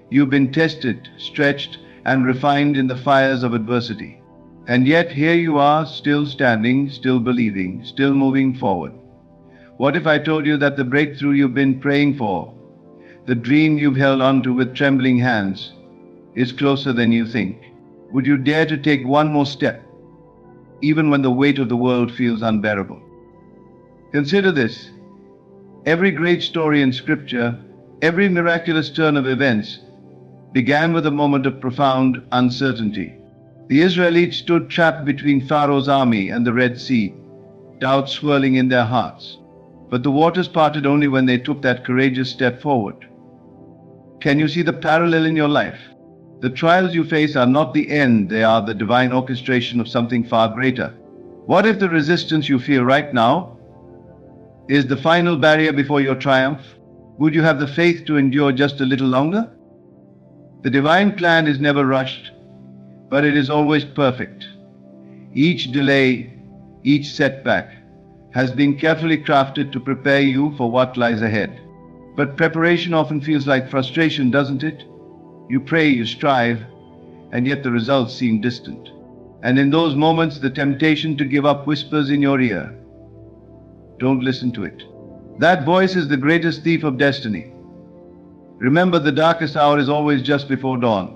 You've been tested, stretched, and refined in the fires of adversity. And yet here you are, still standing, still believing, still moving forward. What if I told you that the breakthrough you've been praying for, the dream you've held onto with trembling hands, is closer than you think? Would you dare to take one more step, even when the weight of the world feels unbearable? Consider this. Every great story in Scripture, every miraculous turn of events, began with a moment of profound uncertainty. The Israelites stood trapped between Pharaoh's army and the Red Sea, doubt swirling in their hearts. But the waters parted only when they took that courageous step forward. Can you see the parallel in your life? The trials you face are not the end, they are the divine orchestration of something far greater. What if the resistance you feel right now is the final barrier before your triumph? Would you have the faith to endure just a little longer? The divine plan is never rushed, but it is always perfect. Each delay, each setback, has been carefully crafted to prepare you for what lies ahead. But preparation often feels like frustration, doesn't it? You pray, you strive, and yet the results seem distant. And in those moments, the temptation to give up whispers in your ear. Don't listen to it. That voice is the greatest thief of destiny. Remember, the darkest hour is always just before dawn.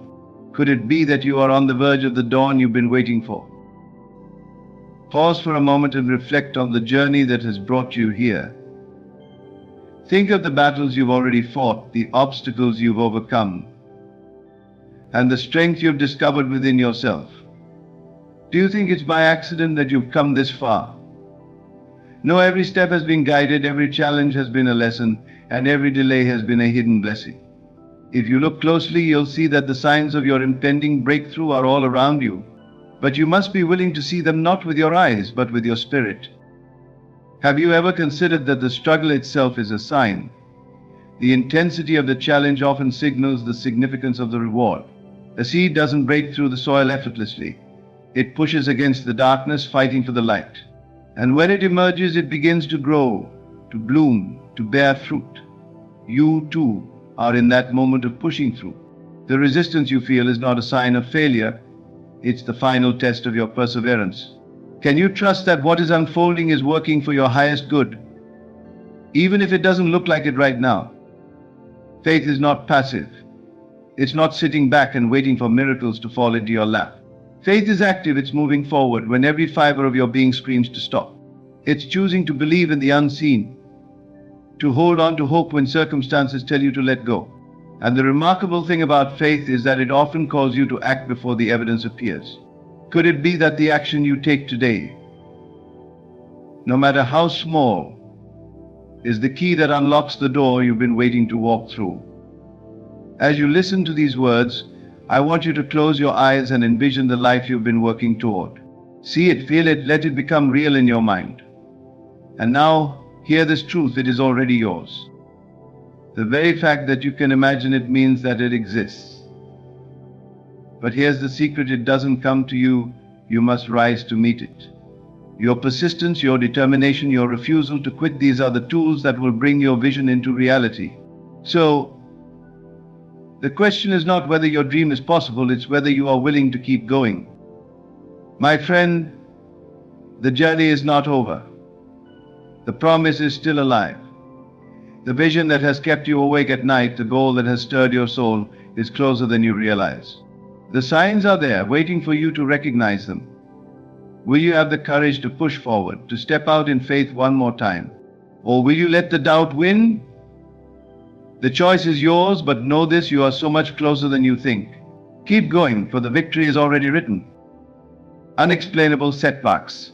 Could it be that you are on the verge of the dawn you've been waiting for? Pause for a moment and reflect on the journey that has brought you here. Think of the battles you've already fought, the obstacles you've overcome, and the strength you've discovered within yourself. Do you think it's by accident that you've come this far? No, every step has been guided, every challenge has been a lesson, and every delay has been a hidden blessing. If you look closely, you'll see that the signs of your impending breakthrough are all around you. But you must be willing to see them not with your eyes, but with your spirit. Have you ever considered that the struggle itself is a sign? The intensity of the challenge often signals the significance of the reward. A seed doesn't break through the soil effortlessly. It pushes against the darkness, fighting for the light. And when it emerges, it begins to grow, to bloom, to bear fruit. You, too, are in that moment of pushing through. The resistance you feel is not a sign of failure. It's the final test of your perseverance. Can you trust that what is unfolding is working for your highest good, even if it doesn't look like it right now? Faith is not passive. It's not sitting back and waiting for miracles to fall into your lap. Faith is active. It's moving forward when every fiber of your being screams to stop. It's choosing to believe in the unseen, to hold on to hope when circumstances tell you to let go. And the remarkable thing about faith is that it often calls you to act before the evidence appears. Could it be that the action you take today, no matter how small, is the key that unlocks the door you've been waiting to walk through? As you listen to these words, I want you to close your eyes and envision the life you've been working toward. See it, feel it, let it become real in your mind. And now, hear this truth, it is already yours. The very fact that you can imagine it means that it exists. But here's the secret, it doesn't come to you, you must rise to meet it. Your persistence, your determination, your refusal to quit, these are the tools that will bring your vision into reality. So, the question is not whether your dream is possible, it's whether you are willing to keep going. My friend, the journey is not over. The promise is still alive. The vision that has kept you awake at night, the goal that has stirred your soul, is closer than you realize. The signs are there, waiting for you to recognize them. Will you have the courage to push forward, to step out in faith one more time? Or will you let the doubt win? The choice is yours, but know this, you are so much closer than you think. Keep going, for the victory is already written. Unexplainable setbacks.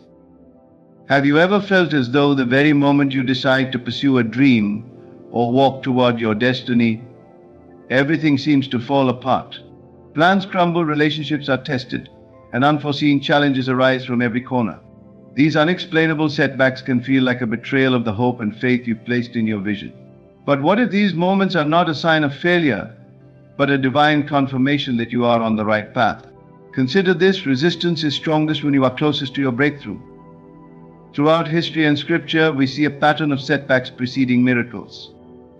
Have you ever felt as though the very moment you decide to pursue a dream or walk toward your destiny, everything seems to fall apart? Plans crumble, relationships are tested, and unforeseen challenges arise from every corner. These unexplainable setbacks can feel like a betrayal of the hope and faith you've placed in your vision. But what if these moments are not a sign of failure, but a divine confirmation that you are on the right path? Consider this: resistance is strongest when you are closest to your breakthrough. Throughout history and scripture, we see a pattern of setbacks preceding miracles.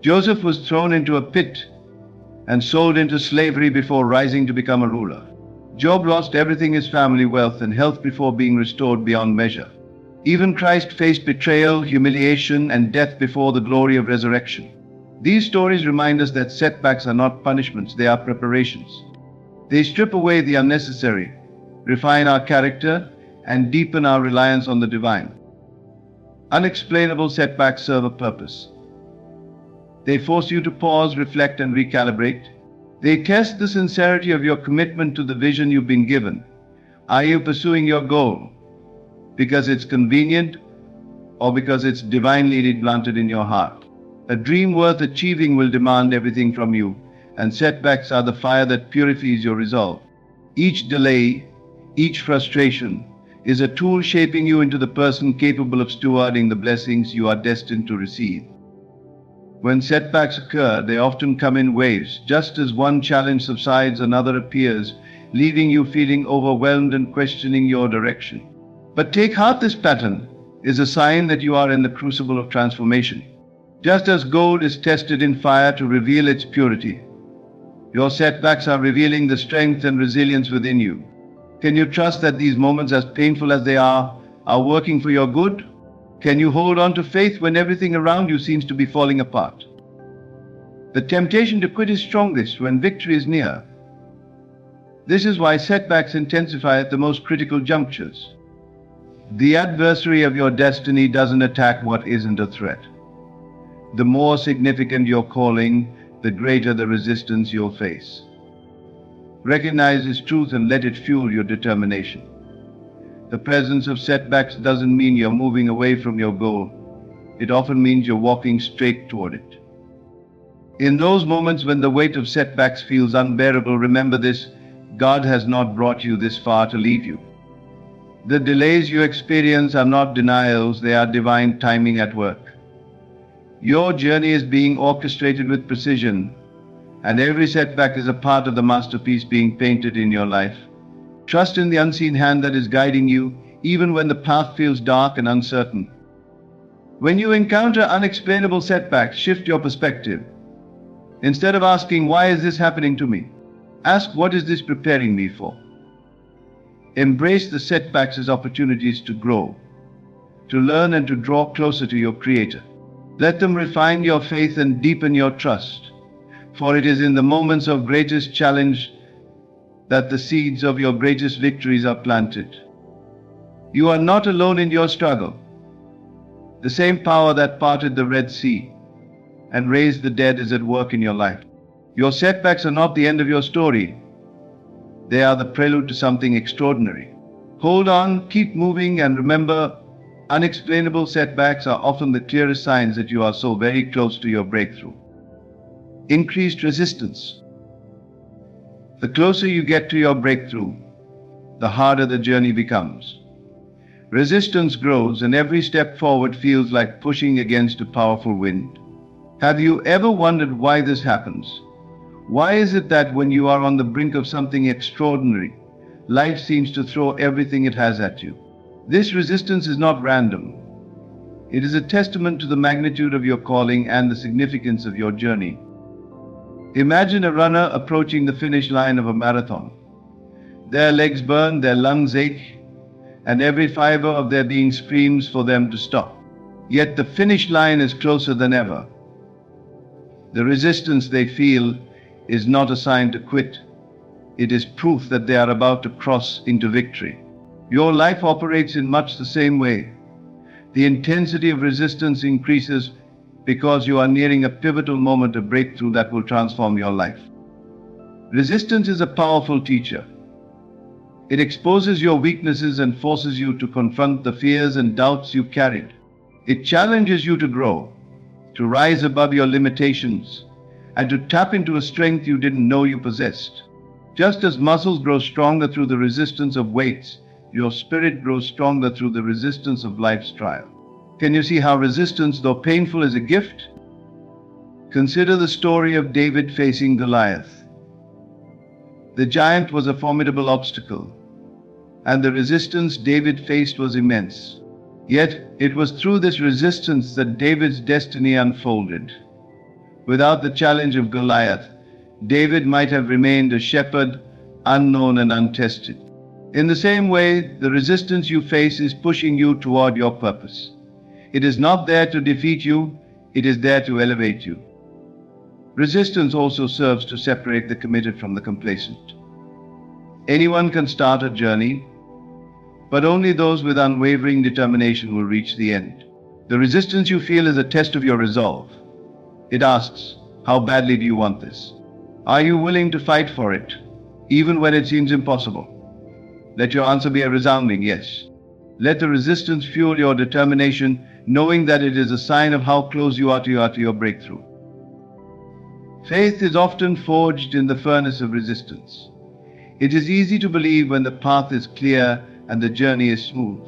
Joseph was thrown into a pit and sold into slavery before rising to become a ruler. Job lost everything, his family, wealth, and health, before being restored beyond measure. Even Christ faced betrayal, humiliation, and death before the glory of resurrection. These stories remind us that setbacks are not punishments, they are preparations. They strip away the unnecessary, refine our character, and deepen our reliance on the divine. Unexplainable setbacks serve a purpose. They force you to pause, reflect, and recalibrate. They test the sincerity of your commitment to the vision you've been given. Are you pursuing your goal because it's convenient, or because it's divinely planted in your heart? A dream worth achieving will demand everything from you, and setbacks are the fire that purifies your resolve. Each delay, each frustration, is a tool shaping you into the person capable of stewarding the blessings you are destined to receive. When setbacks occur, they often come in waves. Just as one challenge subsides, another appears, leaving you feeling overwhelmed and questioning your direction. But take heart, this pattern is a sign that you are in the crucible of transformation. Just as gold is tested in fire to reveal its purity, your setbacks are revealing the strength and resilience within you. Can you trust that these moments, as painful as they are working for your good? Can you hold on to faith when everything around you seems to be falling apart? The temptation to quit is strongest when victory is near. This is why setbacks intensify at the most critical junctures. The adversary of your destiny doesn't attack what isn't a threat. The more significant your calling, the greater the resistance you'll face. Recognize this truth and let it fuel your determination. The presence of setbacks doesn't mean you're moving away from your goal. It often means you're walking straight toward it. In those moments when the weight of setbacks feels unbearable, remember this: God has not brought you this far to leave you. The delays you experience are not denials, they are divine timing at work. Your journey is being orchestrated with precision, and every setback is a part of the masterpiece being painted in your life. Trust in the unseen hand that is guiding you, even when the path feels dark and uncertain. When you encounter unexplainable setbacks, shift your perspective. Instead of asking, "Why is this happening to me?" ask, "What is this preparing me for?" Embrace the setbacks as opportunities to grow, to learn, and to draw closer to your Creator. Let them refine your faith and deepen your trust, for it is in the moments of greatest challenge that the seeds of your greatest victories are planted. You are not alone in your struggle. The same power that parted the Red Sea and raised the dead is at work in your life. Your setbacks are not the end of your story. They are the prelude to something extraordinary. Hold on, keep moving, and remember, unexplainable setbacks are often the clearest signs that you are so very close to your breakthrough. Increased resistance. The closer you get to your breakthrough, the harder the journey becomes. Resistance grows, and every step forward feels like pushing against a powerful wind. Have you ever wondered why this happens? Why is it that when you are on the brink of something extraordinary, life seems to throw everything it has at you? This resistance is not random. It is a testament to the magnitude of your calling and the significance of your journey. Imagine a runner approaching the finish line of a marathon. Their legs burn, their lungs ache, and every fiber of their being screams for them to stop. Yet the finish line is closer than ever. The resistance they feel is not a sign to quit. It is proof that they are about to cross into victory. Your life operates in much the same way. The intensity of resistance increases because you are nearing a pivotal moment of breakthrough that will transform your life. Resistance is a powerful teacher. It exposes your weaknesses and forces you to confront the fears and doubts you carried. It challenges you to grow, to rise above your limitations, and to tap into a strength you didn't know you possessed. Just as muscles grow stronger through the resistance of weights, your spirit grows stronger through the resistance of life's trial. Can you see how resistance, though painful, is a gift? Consider the story of David facing Goliath. The giant was a formidable obstacle, and the resistance David faced was immense. Yet, it was through this resistance that David's destiny unfolded. Without the challenge of Goliath, David might have remained a shepherd, unknown and untested. In the same way, the resistance you face is pushing you toward your purpose. It is not there to defeat you, it is there to elevate you. Resistance also serves to separate the committed from the complacent. Anyone can start a journey, but only those with unwavering determination will reach the end. The resistance you feel is a test of your resolve. It asks, how badly do you want this? Are you willing to fight for it, even when it seems impossible? Let your answer be a resounding yes. Let the resistance fuel your determination, knowing that it is a sign of how close you are to your breakthrough. Faith is often forged in the furnace of resistance. It is easy to believe when the path is clear and the journey is smooth.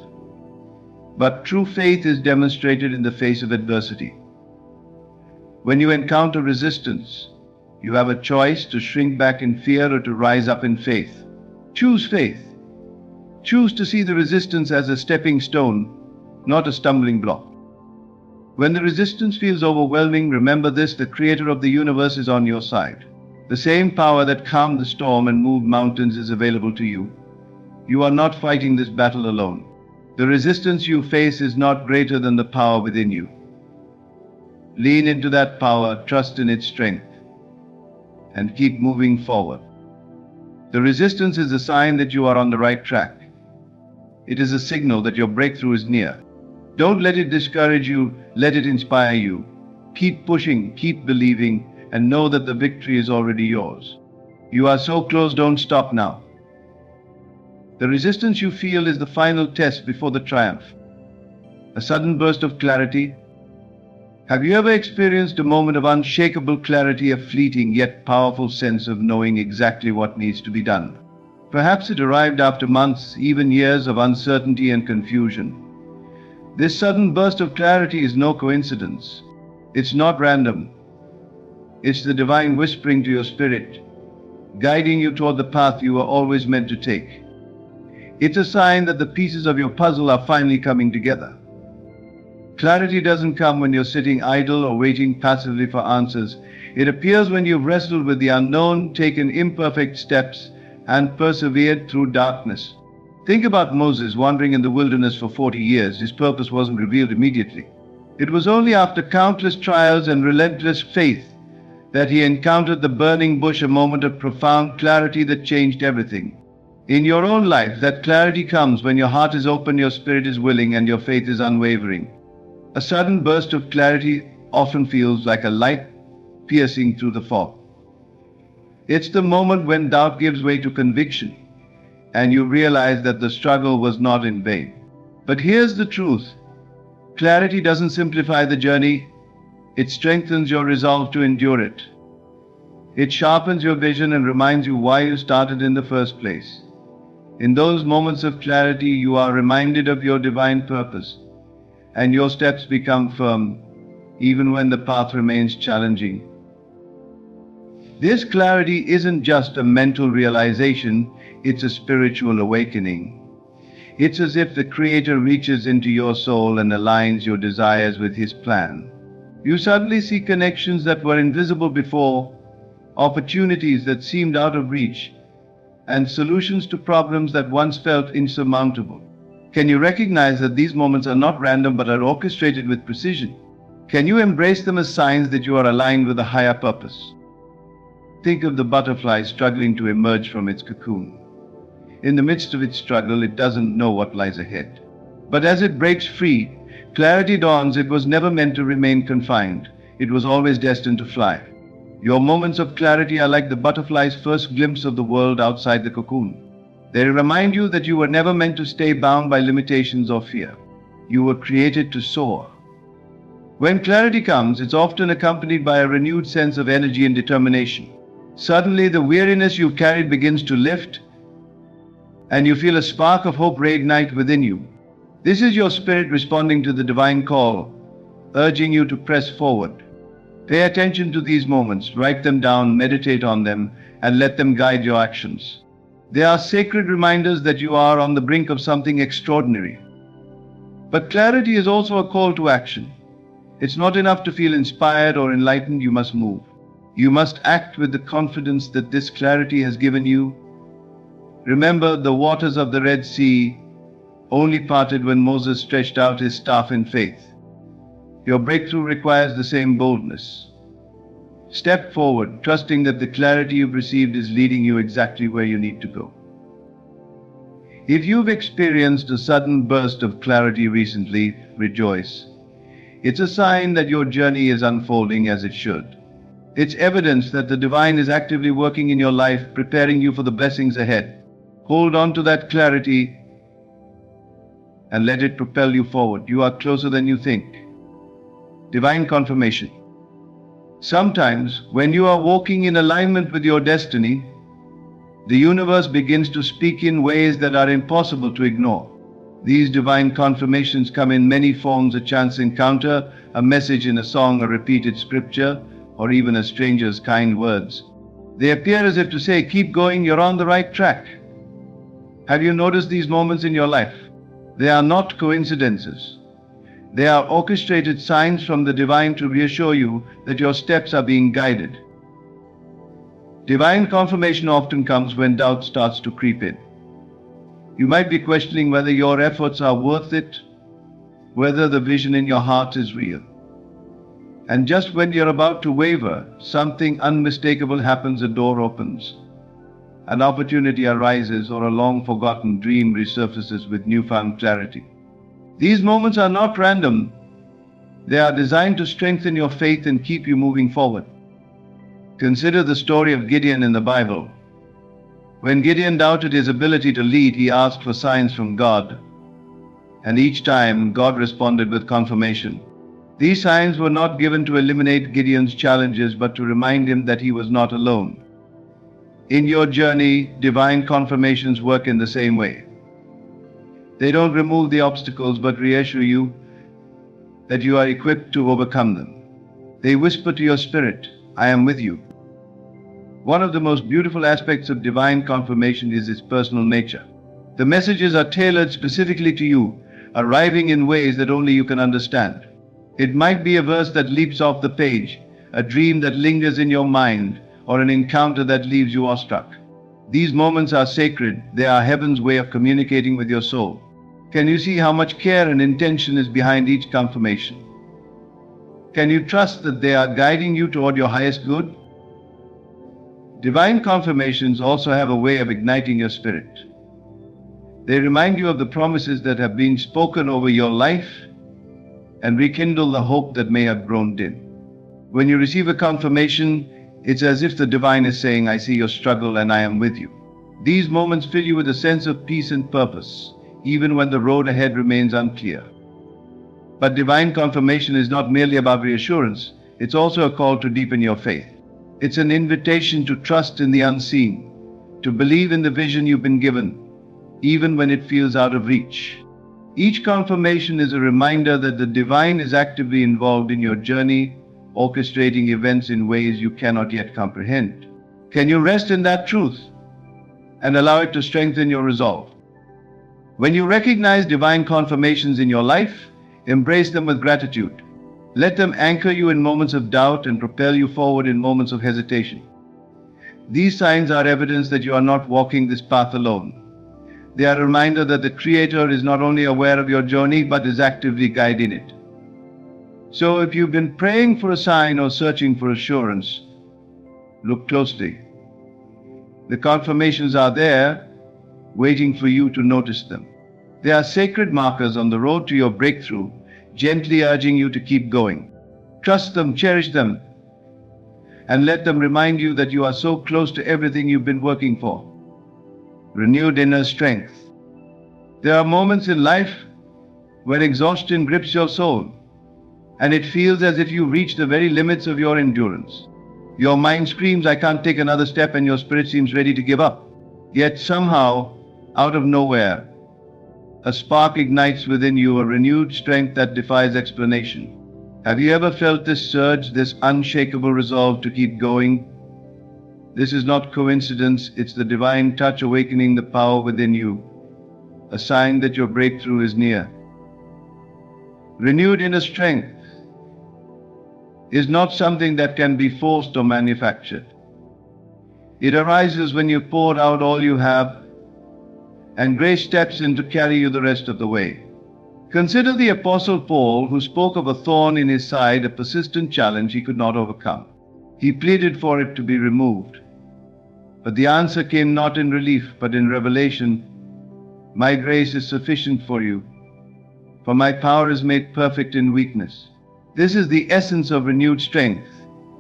But true faith is demonstrated in the face of adversity. When you encounter resistance, you have a choice to shrink back in fear or to rise up in faith. Choose faith. Choose to see the resistance as a stepping stone, not a stumbling block. When the resistance feels overwhelming, remember this: the Creator of the universe is on your side. The same power that calmed the storm and moved mountains is available to you. You are not fighting this battle alone. The resistance you face is not greater than the power within you. Lean into that power, trust in its strength, and keep moving forward. The resistance is a sign that you are on the right track. It is a signal that your breakthrough is near. Don't let it discourage you, let it inspire you. Keep pushing, keep believing, and know that the victory is already yours. You are so close, don't stop now. The resistance you feel is the final test before the triumph. A sudden burst of clarity. Have you ever experienced a moment of unshakable clarity, a fleeting yet powerful sense of knowing exactly what needs to be done? Perhaps it arrived after months, even years of uncertainty and confusion. This sudden burst of clarity is no coincidence. It's not random. It's the divine whispering to your spirit, guiding you toward the path you were always meant to take. It's a sign that the pieces of your puzzle are finally coming together. Clarity doesn't come when you're sitting idle or waiting passively for answers. It appears when you've wrestled with the unknown, taken imperfect steps, and persevered through darkness. Think about Moses wandering in the wilderness for 40 years. His purpose wasn't revealed immediately. It was only after countless trials and relentless faith that he encountered the burning bush, a moment of profound clarity that changed everything. In your own life, that clarity comes when your heart is open, your spirit is willing, and your faith is unwavering. A sudden burst of clarity often feels like a light piercing through the fog. It's the moment when doubt gives way to conviction, and you realize that the struggle was not in vain. But here's the truth. Clarity doesn't simplify the journey. It strengthens your resolve to endure it. It sharpens your vision and reminds you why you started in the first place. In those moments of clarity, you are reminded of your divine purpose, and your steps become firm, even when the path remains challenging. This clarity isn't just a mental realization, it's a spiritual awakening. It's as if the Creator reaches into your soul and aligns your desires with His plan. You suddenly see connections that were invisible before, opportunities that seemed out of reach, and solutions to problems that once felt insurmountable. Can you recognize that these moments are not random but are orchestrated with precision? Can you embrace them as signs that you are aligned with a higher purpose? Think of the butterfly struggling to emerge from its cocoon. In the midst of its struggle, it doesn't know what lies ahead. But as it breaks free, clarity dawns. It was never meant to remain confined. It was always destined to fly. Your moments of clarity are like the butterfly's first glimpse of the world outside the cocoon. They remind you that you were never meant to stay bound by limitations or fear. You were created to soar. When clarity comes, it's often accompanied by a renewed sense of energy and determination. Suddenly, the weariness you've carried begins to lift, and you feel a spark of hope reignite within you. This is your spirit responding to the divine call, urging you to press forward. Pay attention to these moments, write them down, meditate on them, and let them guide your actions. They are sacred reminders that you are on the brink of something extraordinary. But clarity is also a call to action. It's not enough to feel inspired or enlightened, you must move. You must act with the confidence that this clarity has given you. Remember, the waters of the Red Sea only parted when Moses stretched out his staff in faith. Your breakthrough requires the same boldness. Step forward, trusting that the clarity you've received is leading you exactly where you need to go. If you've experienced a sudden burst of clarity recently, rejoice. It's a sign that your journey is unfolding as it should. It's evidence that the divine is actively working in your life, preparing you for the blessings ahead. Hold on to that clarity and let it propel you forward. You are closer than you think. Divine confirmation. Sometimes, when you are walking in alignment with your destiny, the universe begins to speak in ways that are impossible to ignore. These divine confirmations come in many forms: a chance encounter, a message in a song, a repeated scripture, or even a stranger's kind words. They appear as if to say, keep going, you're on the right track. Have you noticed these moments in your life? They are not coincidences. They are orchestrated signs from the divine to reassure you that your steps are being guided. Divine confirmation often comes when doubt starts to creep in. You might be questioning whether your efforts are worth it, whether the vision in your heart is real. And just when you're about to waver, something unmistakable happens. A door opens, an opportunity arises, or a long-forgotten dream resurfaces with newfound clarity. These moments are not random. They are designed to strengthen your faith and keep you moving forward. Consider the story of Gideon in the Bible. When Gideon doubted his ability to lead, he asked for signs from God. And each time, God responded with confirmation. These signs were not given to eliminate Gideon's challenges, but to remind him that he was not alone. In your journey, divine confirmations work in the same way. They don't remove the obstacles, but reassure you that you are equipped to overcome them. They whisper to your spirit, I am with you. One of the most beautiful aspects of divine confirmation is its personal nature. The messages are tailored specifically to you, arriving in ways that only you can understand. It might be a verse that leaps off the page, a dream that lingers in your mind, or an encounter that leaves you awestruck. These moments are sacred. They are heaven's way of communicating with your soul. Can you see how much care and intention is behind each confirmation? Can you trust that they are guiding you toward your highest good? Divine confirmations also have a way of igniting your spirit. They remind you of the promises that have been spoken over your life and rekindle the hope that may have grown dim. When you receive a confirmation, it's as if the divine is saying, I see your struggle and I am with you. These moments fill you with a sense of peace and purpose, even when the road ahead remains unclear. But divine confirmation is not merely about reassurance, it's also a call to deepen your faith. It's an invitation to trust in the unseen, to believe in the vision you've been given, even when it feels out of reach. Each confirmation is a reminder that the divine is actively involved in your journey, orchestrating events in ways you cannot yet comprehend. Can you rest in that truth and allow it to strengthen your resolve? When you recognize divine confirmations in your life, embrace them with gratitude. Let them anchor you in moments of doubt and propel you forward in moments of hesitation. These signs are evidence that you are not walking this path alone. They are a reminder that the Creator is not only aware of your journey but is actively guiding it. So if you've been praying for a sign or searching for assurance, look closely. The confirmations are there, waiting for you to notice them. They are sacred markers on the road to your breakthrough, gently urging you to keep going. Trust them, cherish them, and let them remind you that you are so close to everything you've been working for. Renewed inner strength. There are moments in life where exhaustion grips your soul, and it feels as if you reach the very limits of your endurance. Your mind screams, "I can't take another step," and your spirit seems ready to give up. Yet somehow, out of nowhere, a spark ignites within you, a renewed strength that defies explanation. Have you ever felt this surge, this unshakable resolve to keep going? This is not coincidence, it's the divine touch awakening the power within you, a sign that your breakthrough is near. Renewed inner strength is not something that can be forced or manufactured. It arises when you pour out all you have, and grace steps in to carry you the rest of the way. Consider the Apostle Paul, who spoke of a thorn in his side, a persistent challenge he could not overcome. He pleaded for it to be removed. But the answer came not in relief, but in revelation. "My grace is sufficient for you, for my power is made perfect in weakness." This is the essence of renewed strength.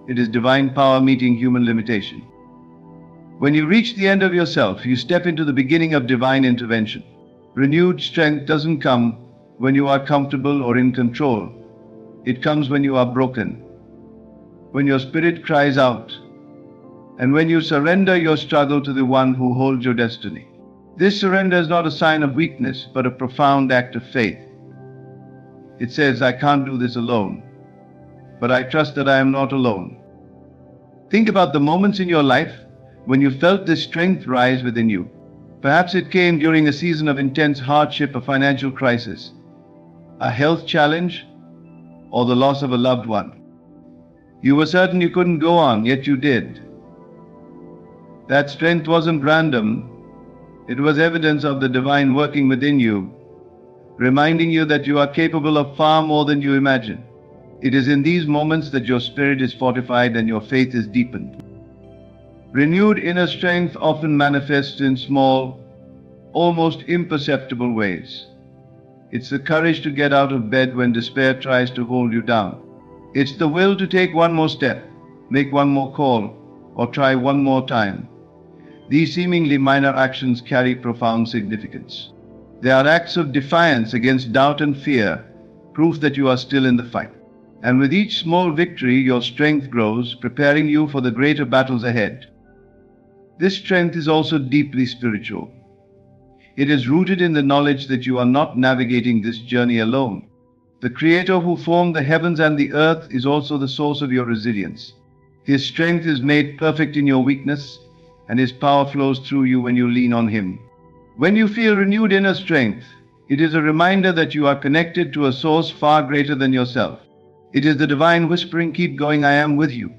It is divine power meeting human limitation. When you reach the end of yourself, you step into the beginning of divine intervention. Renewed strength doesn't come when you are comfortable or in control. It comes when you are broken, when your spirit cries out, and when you surrender your struggle to the one who holds your destiny. This surrender is not a sign of weakness, but a profound act of faith. It says, "I can't do this alone, but I trust that I am not alone." Think about the moments in your life when you felt this strength rise within you. Perhaps it came during a season of intense hardship, a financial crisis, a health challenge, or the loss of a loved one. You were certain you couldn't go on, yet you did. That strength wasn't random. It was evidence of the divine working within you, reminding you that you are capable of far more than you imagine. It is in these moments that your spirit is fortified and your faith is deepened. Renewed inner strength often manifests in small, almost imperceptible ways. It's the courage to get out of bed when despair tries to hold you down. It's the will to take one more step, make one more call, or try one more time. These seemingly minor actions carry profound significance. They are acts of defiance against doubt and fear, proof that you are still in the fight. And with each small victory, your strength grows, preparing you for the greater battles ahead. This strength is also deeply spiritual. It is rooted in the knowledge that you are not navigating this journey alone. The Creator who formed the heavens and the earth is also the source of your resilience. His strength is made perfect in your weakness, and His power flows through you when you lean on Him. When you feel renewed inner strength, it is a reminder that you are connected to a source far greater than yourself. It is the divine whispering, "Keep going, I am with you."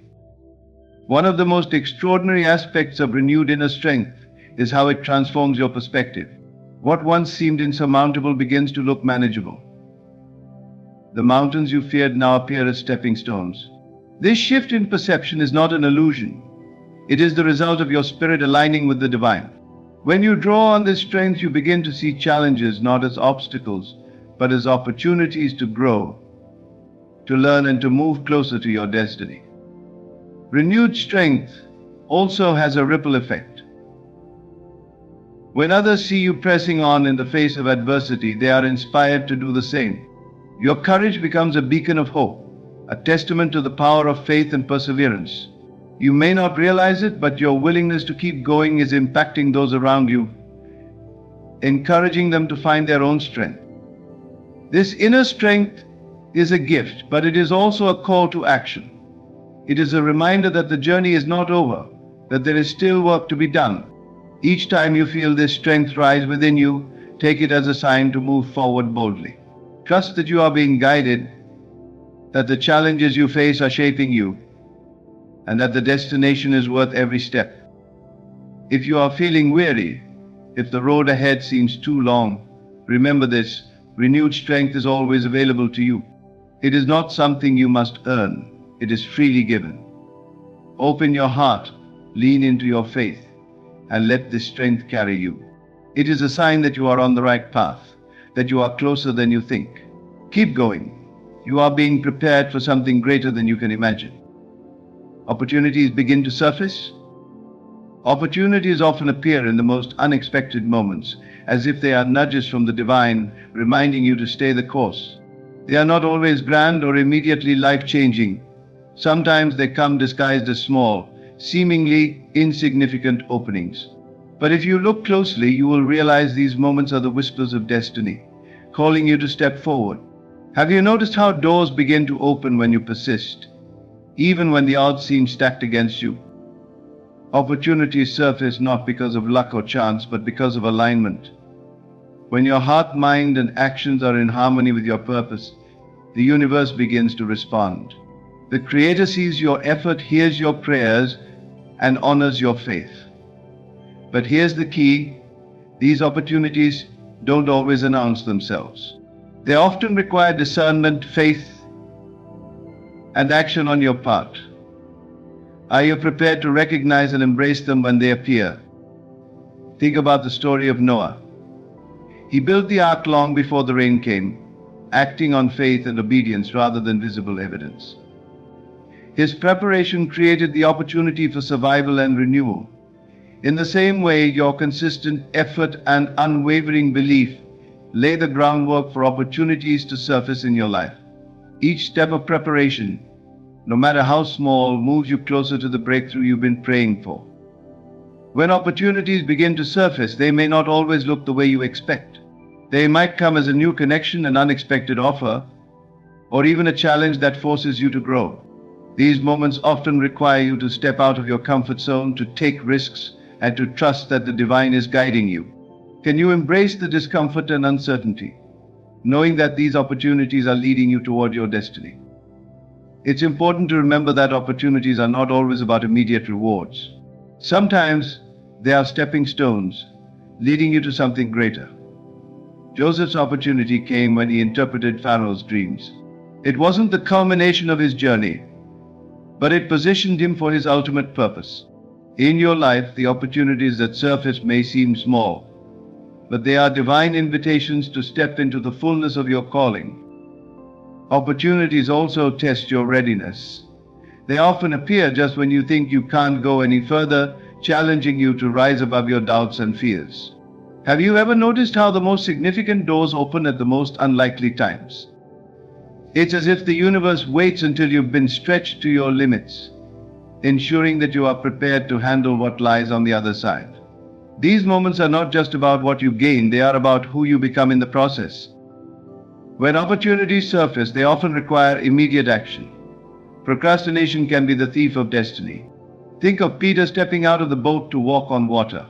One of the most extraordinary aspects of renewed inner strength is how it transforms your perspective. What once seemed insurmountable begins to look manageable. The mountains you feared now appear as stepping stones. This shift in perception is not an illusion. It is the result of your spirit aligning with the divine. When you draw on this strength, you begin to see challenges not as obstacles, but as opportunities to grow, to learn, and to move closer to your destiny. Renewed strength also has a ripple effect. When others see you pressing on in the face of adversity, they are inspired to do the same. Your courage becomes a beacon of hope, a testament to the power of faith and perseverance. You may not realize it, but your willingness to keep going is impacting those around you, encouraging them to find their own strength. This inner strength is a gift, but it is also a call to action. It is a reminder that the journey is not over, that there is still work to be done. Each time you feel this strength rise within you, take it as a sign to move forward boldly. Trust that you are being guided, that the challenges you face are shaping you, and that the destination is worth every step. If you are feeling weary, If the road ahead seems too long, remember this: renewed strength is always available to you. It is not something you must earn, it is freely given. Open your heart, lean into your faith, and let this strength carry you. It is a sign that you are on the right path, that you are closer than you think. Keep going. You are being prepared for something greater than you can imagine. Opportunities begin to surface. Opportunities often appear in the most unexpected moments, as if they are nudges from the divine, reminding you to stay the course. They are not always grand or immediately life-changing. Sometimes they come disguised as small, seemingly insignificant openings. But if you look closely, you will realize these moments are the whispers of destiny, calling you to step forward. Have you noticed how doors begin to open when you persist, even when the odds seem stacked against you? Opportunities surface not because of luck or chance, but because of alignment. When your heart, mind, and actions are in harmony with your purpose, the universe begins to respond. The Creator sees your effort, hears your prayers, and honors your faith. But here's the key: these opportunities don't always announce themselves. They often require discernment, faith, and action on your part. Are you prepared to recognize and embrace them when they appear? Think about the story of Noah. He built the ark long before the rain came, acting on faith and obedience rather than visible evidence. His preparation created the opportunity for survival and renewal. In the same way, your consistent effort and unwavering belief lay the groundwork for opportunities to surface in your life. Each step of preparation, no matter how small, moves you closer to the breakthrough you've been praying for. When opportunities begin to surface, they may not always look the way you expect. They might come as a new connection, an unexpected offer, or even a challenge that forces you to grow. These moments often require you to step out of your comfort zone, to take risks, and to trust that the divine is guiding you. Can you embrace the discomfort and uncertainty, knowing that these opportunities are leading you toward your destiny? It's important to remember that opportunities are not always about immediate rewards. Sometimes they are stepping stones, leading you to something greater. Joseph's opportunity came when he interpreted Pharaoh's dreams. It wasn't the culmination of his journey, but it positioned him for his ultimate purpose. In your life, the opportunities that surface may seem small, but they are divine invitations to step into the fullness of your calling. Opportunities also test your readiness. They often appear just when you think you can't go any further, challenging you to rise above your doubts and fears. Have you ever noticed how the most significant doors open at the most unlikely times? It's as if the universe waits until you've been stretched to your limits, ensuring that you are prepared to handle what lies on the other side. These moments are not just about what you gain, they are about who you become in the process. When opportunities surface, they often require immediate action. Procrastination can be the thief of destiny. Think of Peter stepping out of the boat to walk on water.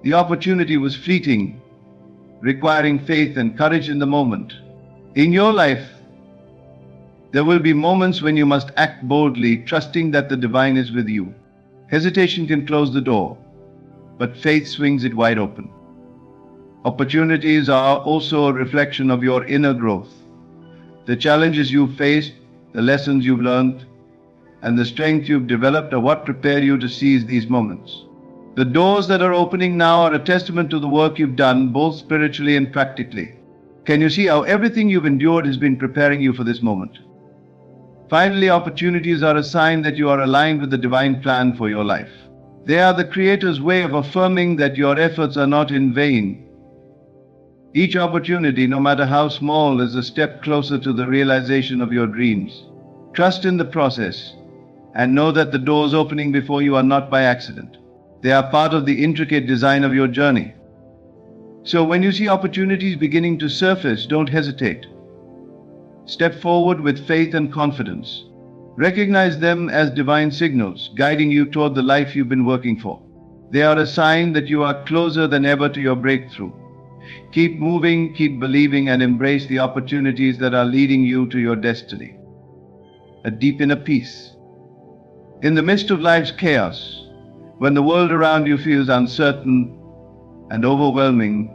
The opportunity was fleeting, requiring faith and courage in the moment. In your life, there will be moments when you must act boldly, trusting that the divine is with you. Hesitation can close the door, but faith swings it wide open. Opportunities are also a reflection of your inner growth. The challenges you've faced, the lessons you've learned, and the strength you've developed are what prepare you to seize these moments. The doors that are opening now are a testament to the work you've done, both spiritually and practically. Can you see how everything you've endured has been preparing you for this moment? Finally, opportunities are a sign that you are aligned with the divine plan for your life. They are the Creator's way of affirming that your efforts are not in vain. Each opportunity, no matter how small, is a step closer to the realization of your dreams. Trust in the process, and know that the doors opening before you are not by accident. They are part of the intricate design of your journey. So when you see opportunities beginning to surface, don't hesitate. Step forward with faith and confidence. Recognize them as divine signals, guiding you toward the life you've been working for. They are a sign that you are closer than ever to your breakthrough. Keep moving, keep believing, and embrace the opportunities that are leading you to your destiny. A deep inner peace. In the midst of life's chaos, when the world around you feels uncertain and overwhelming,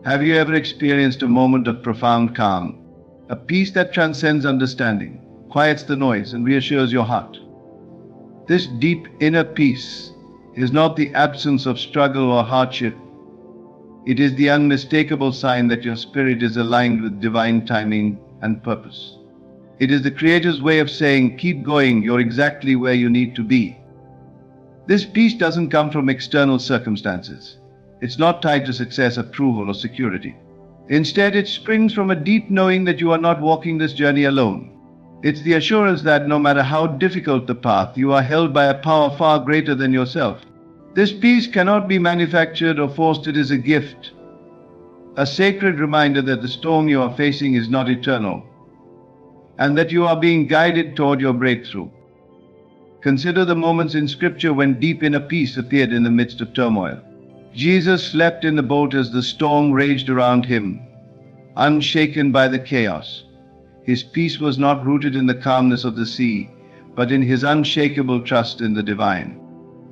have you ever experienced a moment of profound calm? A peace that transcends understanding, quiets the noise, and reassures your heart. This deep inner peace is not the absence of struggle or hardship. It is the unmistakable sign that your spirit is aligned with divine timing and purpose. It is the Creator's way of saying, keep going, you're exactly where you need to be. This peace doesn't come from external circumstances. It's not tied to success, approval, or security. Instead, it springs from a deep knowing that you are not walking this journey alone. It's the assurance that no matter how difficult the path, you are held by a power far greater than yourself. This peace cannot be manufactured or forced. It is a gift, a sacred reminder that the storm you are facing is not eternal, and that you are being guided toward your breakthrough. Consider the moments in Scripture when deep inner peace appeared in the midst of turmoil. Jesus slept in the boat as the storm raged around him, unshaken by the chaos. His peace was not rooted in the calmness of the sea, but in his unshakable trust in the divine.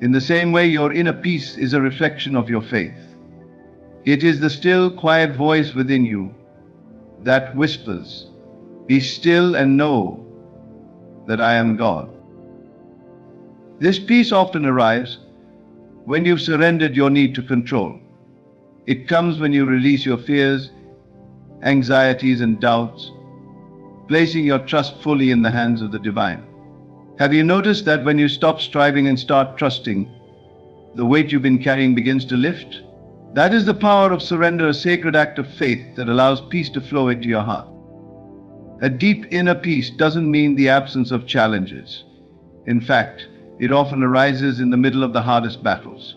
In the same way, your inner peace is a reflection of your faith. It is the still, quiet voice within you that whispers, "Be still and know that I am God." This peace often arrives when you've surrendered your need to control. It comes when you release your fears, anxieties, and doubts, placing your trust fully in the hands of the divine. Have you noticed that when you stop striving and start trusting, the weight you've been carrying begins to lift? That is the power of surrender, a sacred act of faith that allows peace to flow into your heart. A deep inner peace doesn't mean the absence of challenges. In fact, it often arises in the middle of the hardest battles.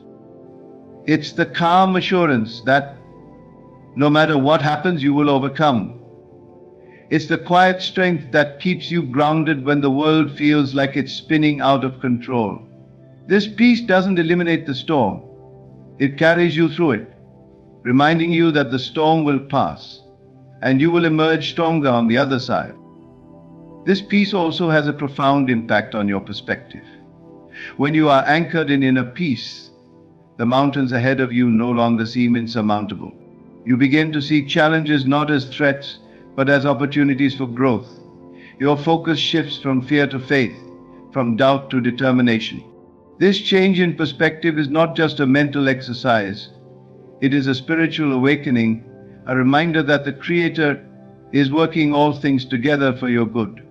It's the calm assurance that no matter what happens, you will overcome. It's the quiet strength that keeps you grounded when the world feels like it's spinning out of control. This peace doesn't eliminate the storm. It carries you through it, reminding you that the storm will pass and you will emerge stronger on the other side. This peace also has a profound impact on your perspective. When you are anchored in inner peace, the mountains ahead of you no longer seem insurmountable. You begin to see challenges not as threats, but as opportunities for growth. Your focus shifts from fear to faith, from doubt to determination. This change in perspective is not just a mental exercise. It is a spiritual awakening, a reminder that the Creator is working all things together for your good.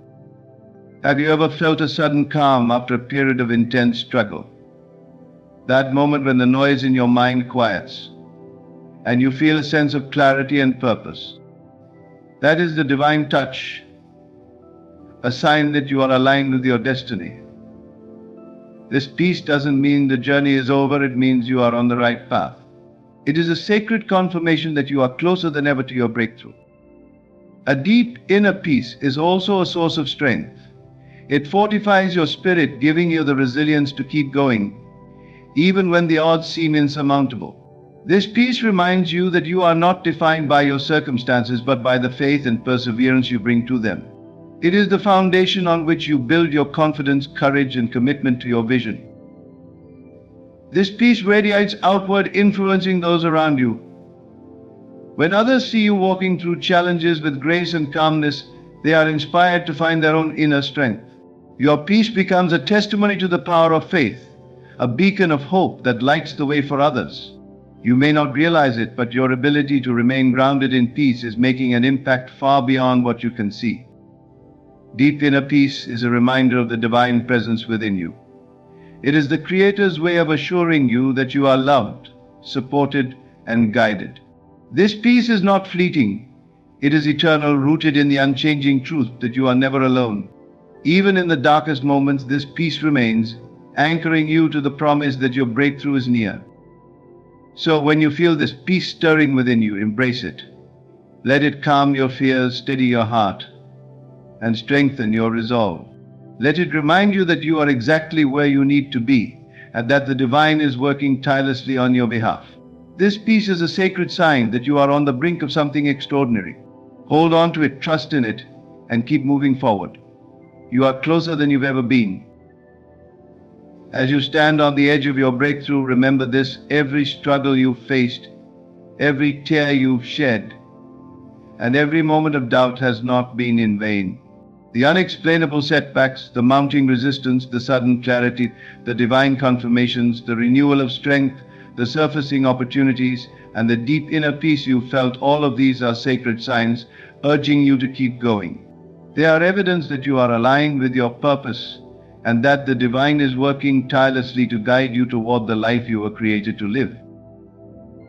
Have you ever felt a sudden calm after a period of intense struggle? That moment when the noise in your mind quiets, and you feel a sense of clarity and purpose. That is the divine touch, a sign that you are aligned with your destiny. This peace doesn't mean the journey is over, it means you are on the right path. It is a sacred confirmation that you are closer than ever to your breakthrough. A deep inner peace is also a source of strength. It fortifies your spirit, giving you the resilience to keep going, even when the odds seem insurmountable. This peace reminds you that you are not defined by your circumstances, but by the faith and perseverance you bring to them. It is the foundation on which you build your confidence, courage, and commitment to your vision. This peace radiates outward, influencing those around you. When others see you walking through challenges with grace and calmness, they are inspired to find their own inner strength. Your peace becomes a testimony to the power of faith, a beacon of hope that lights the way for others. You may not realize it, but your ability to remain grounded in peace is making an impact far beyond what you can see. Deep inner peace is a reminder of the divine presence within you. It is the Creator's way of assuring you that you are loved, supported, and guided. This peace is not fleeting. It is eternal, rooted in the unchanging truth that you are never alone. Even in the darkest moments, this peace remains, anchoring you to the promise that your breakthrough is near. So when you feel this peace stirring within you, embrace it. Let it calm your fears, steady your heart, and strengthen your resolve. Let it remind you that you are exactly where you need to be, and that the divine is working tirelessly on your behalf. This peace is a sacred sign that you are on the brink of something extraordinary. Hold on to it, trust in it, and keep moving forward. You are closer than you've ever been. As you stand on the edge of your breakthrough, remember this: every struggle you've faced, every tear you've shed, and every moment of doubt has not been in vain. The unexplainable setbacks, the mounting resistance, the sudden clarity, the divine confirmations, the renewal of strength, the surfacing opportunities, and the deep inner peace you felt, all of these are sacred signs urging you to keep going. They are evidence that you are aligned with your purpose and that the divine is working tirelessly to guide you toward the life you were created to live.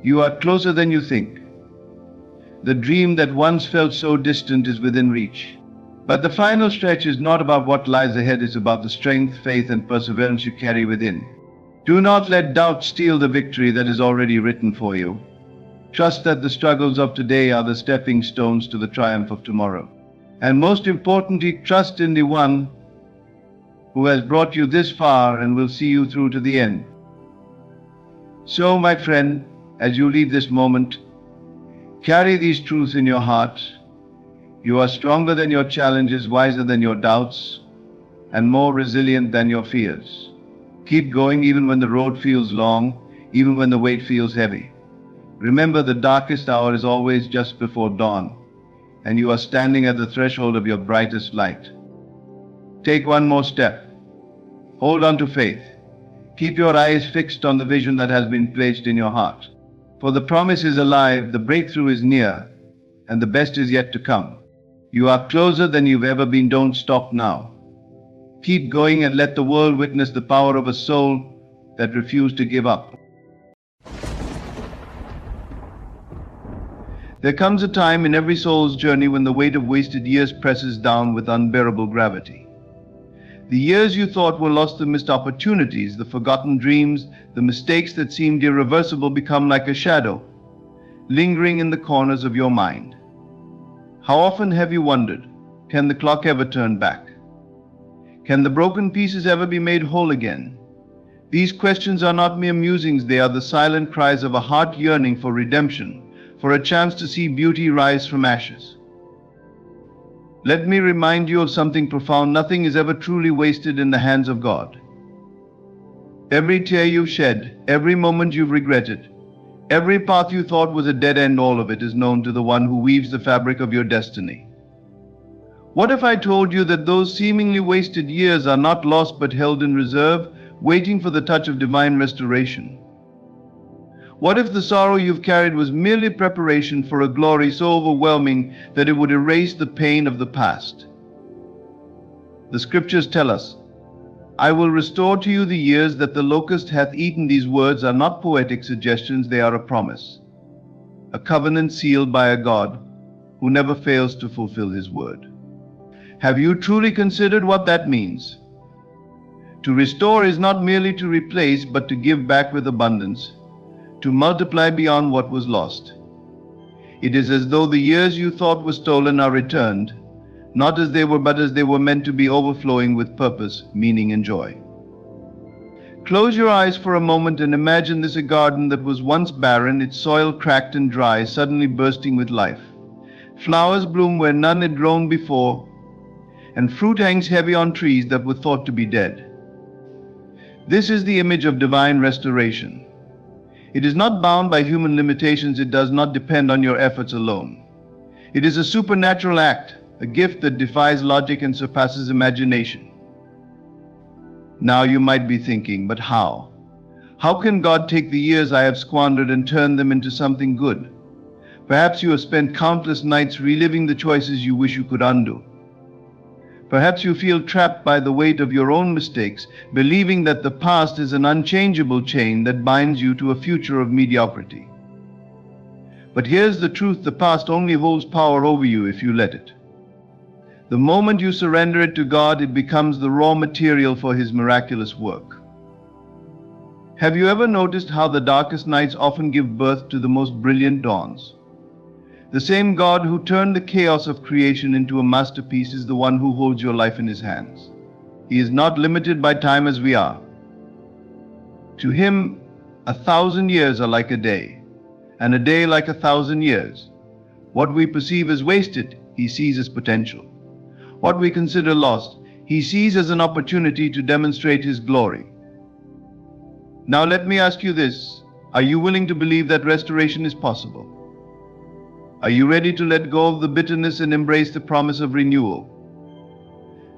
You are closer than you think. The dream that once felt so distant is within reach. But the final stretch is not about what lies ahead, it's about the strength, faith, and perseverance you carry within. Do not let doubt steal the victory that is already written for you. Trust that the struggles of today are the stepping stones to the triumph of tomorrow. And most importantly, trust in the one who has brought you this far and will see you through to the end. So, my friend, as you leave this moment, carry these truths in your heart. You are stronger than your challenges, wiser than your doubts, and more resilient than your fears. Keep going even when the road feels long, even when the weight feels heavy. Remember, the darkest hour is always just before dawn, and you are standing at the threshold of your brightest light. Take one more step. Hold on to faith. Keep your eyes fixed on the vision that has been placed in your heart. For the promise is alive, the breakthrough is near, and the best is yet to come. You are closer than you've ever been. Don't stop now. Keep going and let the world witness the power of a soul that refused to give up. There comes a time in every soul's journey when the weight of wasted years presses down with unbearable gravity. The years you thought were lost, the missed opportunities, the forgotten dreams, the mistakes that seemed irreversible become like a shadow, lingering in the corners of your mind. How often have you wondered, can the clock ever turn back? Can the broken pieces ever be made whole again? These questions are not mere musings, they are the silent cries of a heart yearning for redemption, for a chance to see beauty rise from ashes. Let me remind you of something profound. Nothing is ever truly wasted in the hands of God. Every tear you've shed, every moment you've regretted, every path you thought was a dead end, all of it is known to the one who weaves the fabric of your destiny. What if I told you that those seemingly wasted years are not lost but held in reserve, waiting for the touch of divine restoration? What if the sorrow you've carried was merely preparation for a glory so overwhelming that it would erase the pain of the past? The scriptures tell us, I will restore to you the years that the locust hath eaten. These words are not poetic suggestions, they are a promise, a covenant sealed by a God who never fails to fulfill his word. Have you truly considered what that means? To restore is not merely to replace, but to give back with abundance, to multiply beyond what was lost. It is as though the years you thought were stolen are returned, not as they were, but as they were meant to be, overflowing with purpose, meaning, and joy. Close your eyes for a moment and imagine this: a garden that was once barren, its soil cracked and dry, suddenly bursting with life. Flowers bloom where none had grown before, and fruit hangs heavy on trees that were thought to be dead. This is the image of divine restoration. It is not bound by human limitations. It does not depend on your efforts alone. It is a supernatural act, a gift that defies logic and surpasses imagination. Now you might be thinking, but how? How can God take the years I have squandered and turn them into something good? Perhaps you have spent countless nights reliving the choices you wish you could undo. Perhaps you feel trapped by the weight of your own mistakes, believing that the past is an unchangeable chain that binds you to a future of mediocrity. But here's the truth: the past only holds power over you if you let it. The moment you surrender it to God, it becomes the raw material for His miraculous work. Have you ever noticed how the darkest nights often give birth to the most brilliant dawns? The same God who turned the chaos of creation into a masterpiece is the one who holds your life in His hands. He is not limited by time as we are. To Him, 1,000 years are like a day, and a day like 1,000 years. What we perceive as wasted, He sees as potential. What we consider lost, He sees as an opportunity to demonstrate His glory. Now let me ask you this. Are you willing to believe that restoration is possible? Are you ready to let go of the bitterness and embrace the promise of renewal?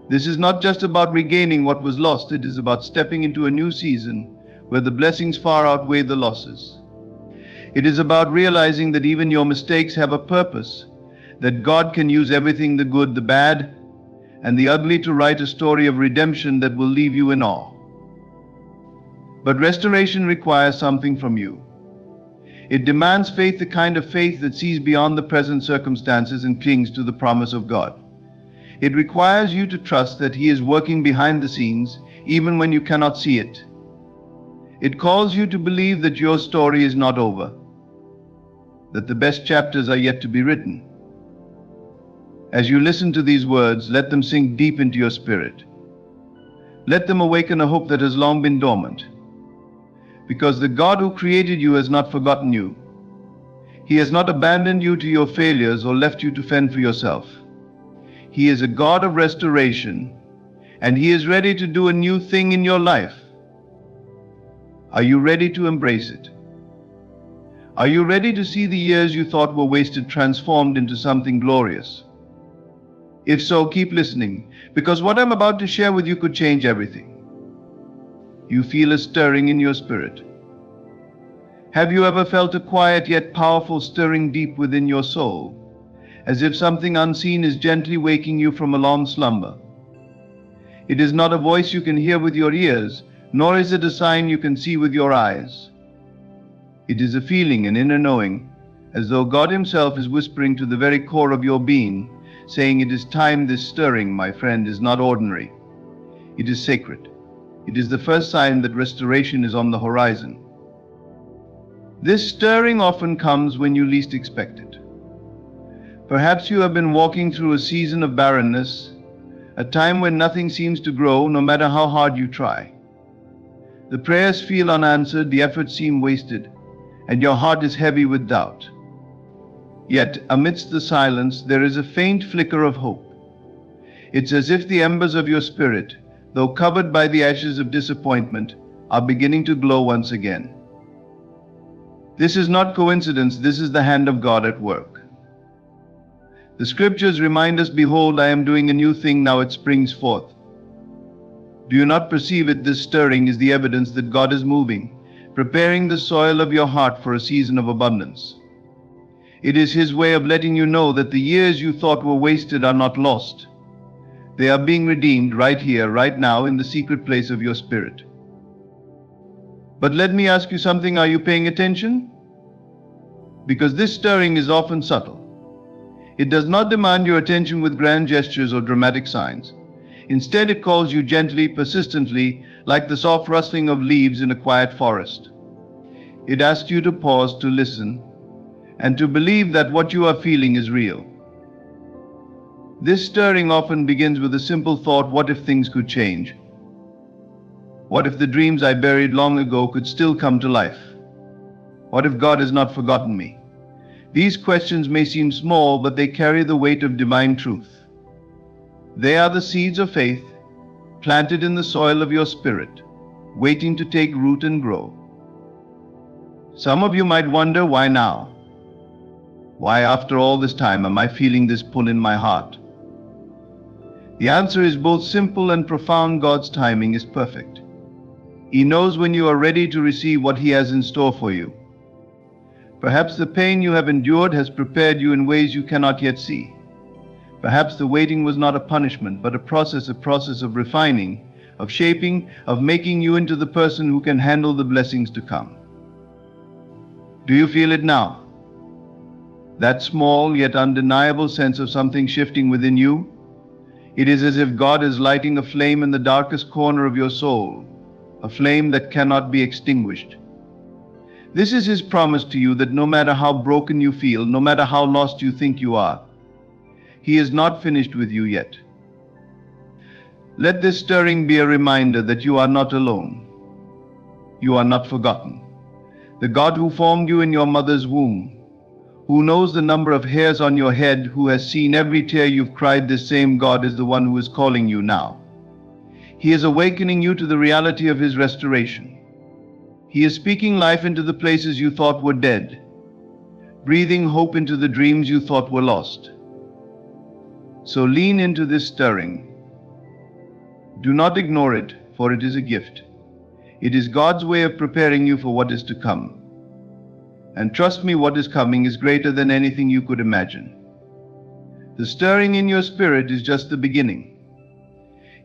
This is not just about regaining what was lost, it is about stepping into a new season where the blessings far outweigh the losses. It is about realizing that even your mistakes have a purpose, that God can use everything, the good, the bad, and the ugly, to write a story of redemption that will leave you in awe. But restoration requires something from you. It demands faith, the kind of faith that sees beyond the present circumstances and clings to the promise of God. It requires you to trust that He is working behind the scenes, even when you cannot see it. It calls you to believe that your story is not over, that the best chapters are yet to be written. As you listen to these words, let them sink deep into your spirit. Let them awaken a hope that has long been dormant. Because the God who created you has not forgotten you. He has not abandoned you to your failures or left you to fend for yourself. He is a God of restoration, and He is ready to do a new thing in your life. Are you ready to embrace it? Are you ready to see the years you thought were wasted transformed into something glorious? If so, keep listening, because what I'm about to share with you could change everything. You feel a stirring in your spirit. Have you ever felt a quiet yet powerful stirring deep within your soul, as if something unseen is gently waking you from a long slumber? It is not a voice you can hear with your ears, nor is it a sign you can see with your eyes. It is a feeling, an inner knowing, as though God Himself is whispering to the very core of your being, saying, "It is time." This stirring, my friend, is not ordinary. It is sacred. It is the first sign that restoration is on the horizon. This stirring often comes when you least expect it. Perhaps you have been walking through a season of barrenness, a time when nothing seems to grow, no matter how hard you try. The prayers feel unanswered, the efforts seem wasted, and your heart is heavy with doubt. Yet, amidst the silence, there is a faint flicker of hope. It's as if the embers of your spirit, though covered by the ashes of disappointment, are beginning to glow once again. This is not coincidence, this is the hand of God at work. The scriptures remind us, "Behold, I am doing a new thing, now it springs forth." Do you not perceive it? This stirring is the evidence that God is moving, preparing the soil of your heart for a season of abundance. It is His way of letting you know that the years you thought were wasted are not lost. They are being redeemed right here, right now, in the secret place of your spirit. But let me ask you something. Are you paying attention? Because this stirring is often subtle. It does not demand your attention with grand gestures or dramatic signs. Instead, it calls you gently, persistently, like the soft rustling of leaves in a quiet forest. It asks you to pause, to listen, and to believe that what you are feeling is real. This stirring often begins with a simple thought: what if things could change? What if the dreams I buried long ago could still come to life? What if God has not forgotten me? These questions may seem small, but they carry the weight of divine truth. They are the seeds of faith, planted in the soil of your spirit, waiting to take root and grow. Some of you might wonder, why now? Why, after all this time, am I feeling this pull in my heart? The answer is both simple and profound. God's timing is perfect. He knows when you are ready to receive what He has in store for you. Perhaps the pain you have endured has prepared you in ways you cannot yet see. Perhaps the waiting was not a punishment, but a process of refining, of shaping, of making you into the person who can handle the blessings to come. Do you feel it now? That small yet undeniable sense of something shifting within you? It is as if God is lighting a flame in the darkest corner of your soul, a flame that cannot be extinguished. This is His promise to you that no matter how broken you feel, no matter how lost you think you are, He is not finished with you yet. Let this stirring be a reminder that you are not alone. You are not forgotten. The God who formed you in your mother's womb, who knows the number of hairs on your head, who has seen every tear you've cried, this same God is the one who is calling you now. He is awakening you to the reality of His restoration. He is speaking life into the places you thought were dead, breathing hope into the dreams you thought were lost. So lean into this stirring. Do not ignore it, for it is a gift. It is God's way of preparing you for what is to come. And trust me, what is coming is greater than anything you could imagine. The stirring in your spirit is just the beginning.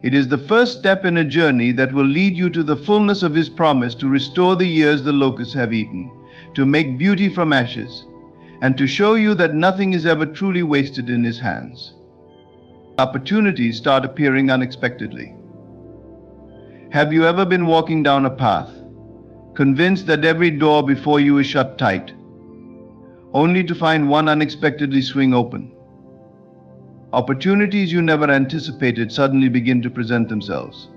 It is the first step in a journey that will lead you to the fullness of His promise to restore the years the locusts have eaten, to make beauty from ashes, and to show you that nothing is ever truly wasted in His hands. Opportunities start appearing unexpectedly. Have you ever been walking down a path, convinced that every door before you is shut tight, only to find one unexpectedly swing open? Opportunities you never anticipated suddenly begin to present themselves.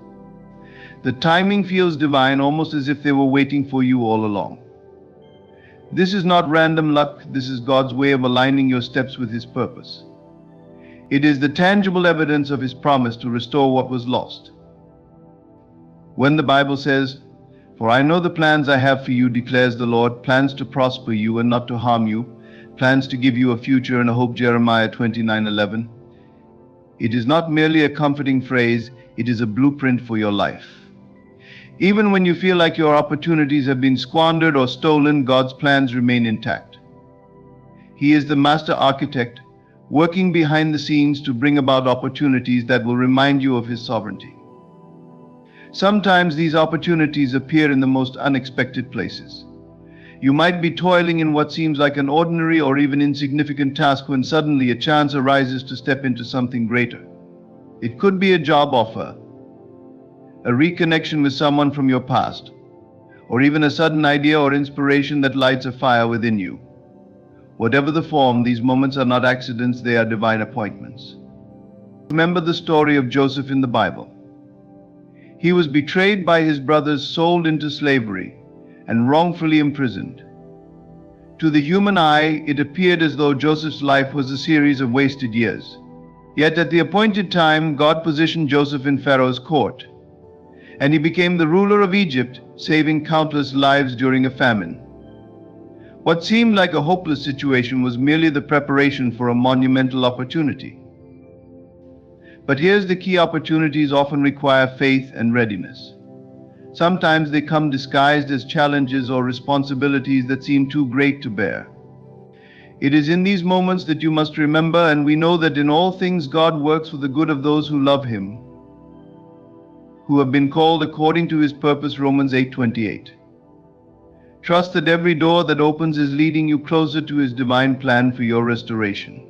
The timing feels divine, almost as if they were waiting for you all along. This is not random luck, this is God's way of aligning your steps with His purpose. It is the tangible evidence of His promise to restore what was lost. When the Bible says, "For I know the plans I have for you, declares the Lord, plans to prosper you and not to harm you, plans to give you a future and a hope," Jeremiah 29:11, it is not merely a comforting phrase, it is a blueprint for your life. Even when you feel like your opportunities have been squandered or stolen, God's plans remain intact. He is the master architect, working behind the scenes to bring about opportunities that will remind you of His sovereignty. Sometimes these opportunities appear in the most unexpected places. You might be toiling in what seems like an ordinary or even insignificant task when suddenly a chance arises to step into something greater. It could be a job offer, a reconnection with someone from your past, or even a sudden idea or inspiration that lights a fire within you. Whatever the form, these moments are not accidents, they are divine appointments. Remember the story of Joseph in the Bible. He was betrayed by his brothers, sold into slavery, and wrongfully imprisoned. To the human eye, it appeared as though Joseph's life was a series of wasted years. Yet at the appointed time, God positioned Joseph in Pharaoh's court, and he became the ruler of Egypt, saving countless lives during a famine. What seemed like a hopeless situation was merely the preparation for a monumental opportunity. But here's the key: opportunities often require faith and readiness. Sometimes they come disguised as challenges or responsibilities that seem too great to bear. It is in these moments that you must remember, and we know that in all things God works for the good of those who love Him, who have been called according to His purpose, Romans 8:28. Trust that every door that opens is leading you closer to His divine plan for your restoration.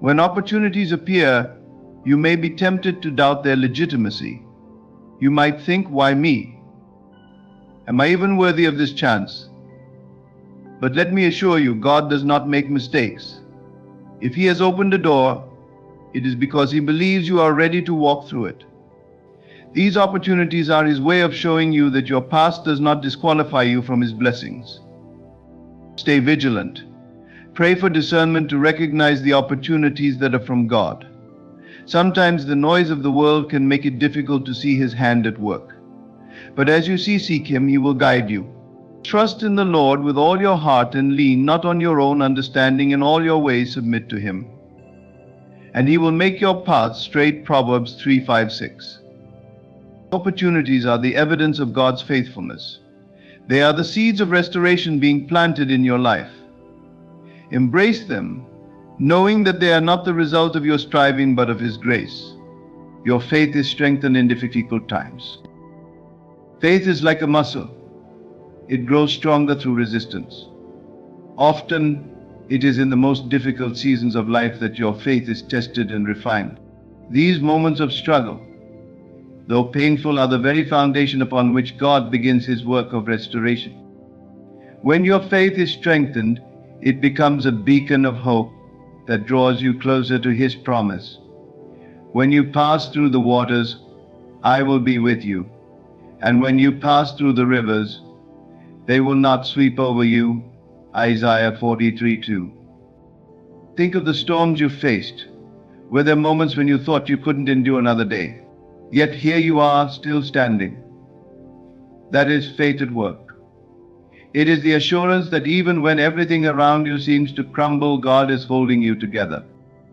When opportunities appear, you may be tempted to doubt their legitimacy. You might think, why me? Am I even worthy of this chance? But let me assure you, God does not make mistakes. If He has opened a door, it is because He believes you are ready to walk through it. These opportunities are His way of showing you that your past does not disqualify you from His blessings. Stay vigilant. Pray for discernment to recognize the opportunities that are from God. Sometimes the noise of the world can make it difficult to see His hand at work. But as you seek Him, He will guide you. Trust in the Lord with all your heart and lean not on your own understanding. In all your ways submit to Him, and He will make your paths straight. Proverbs 3:5-6. Opportunities are the evidence of God's faithfulness. They are the seeds of restoration being planted in your life. Embrace them, knowing that they are not the result of your striving but of His grace. Your faith is strengthened in difficult times. Faith is like a muscle. It grows stronger through resistance. Often, it is in the most difficult seasons of life that your faith is tested and refined. These moments of struggle, though painful, are the very foundation upon which God begins His work of restoration. When your faith is strengthened, it becomes a beacon of hope that draws you closer to His promise. When you pass through the waters, I will be with you. And when you pass through the rivers, they will not sweep over you. Isaiah 43:2. Think of the storms you faced. Were there moments when you thought you couldn't endure another day? Yet here you are, still standing. That is faith at work. It is the assurance that even when everything around you seems to crumble, God is holding you together.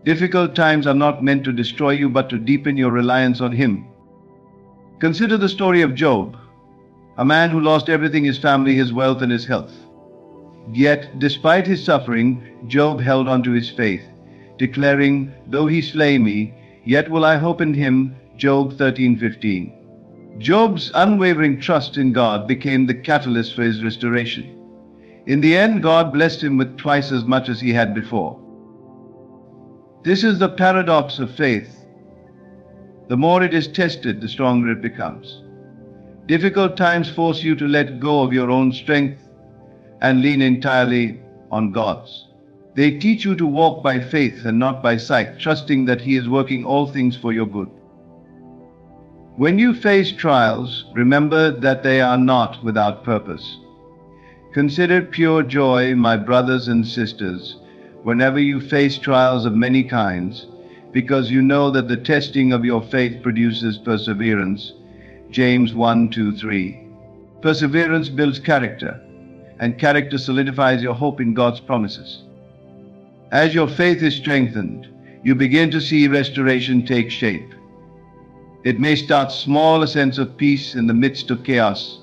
Difficult times are not meant to destroy you, but to deepen your reliance on Him. Consider the story of Job, a man who lost everything: his family, his wealth, and his health. Yet, despite his suffering, Job held on to his faith, declaring, "Though he slay me, yet will I hope in him." Job 13:15. Job's unwavering trust in God became the catalyst for his restoration. In the end, God blessed him with twice as much as he had before. This is the paradox of faith. The more it is tested, the stronger it becomes. Difficult times force you to let go of your own strength and lean entirely on God's. They teach you to walk by faith and not by sight, trusting that He is working all things for your good. When you face trials, remember that they are not without purpose. Consider pure joy, my brothers and sisters, whenever you face trials of many kinds, because you know that the testing of your faith produces perseverance. James 1:2-3. Perseverance builds character, and character solidifies your hope in God's promises. As your faith is strengthened, you begin to see restoration take shape. It may start small, a sense of peace in the midst of chaos,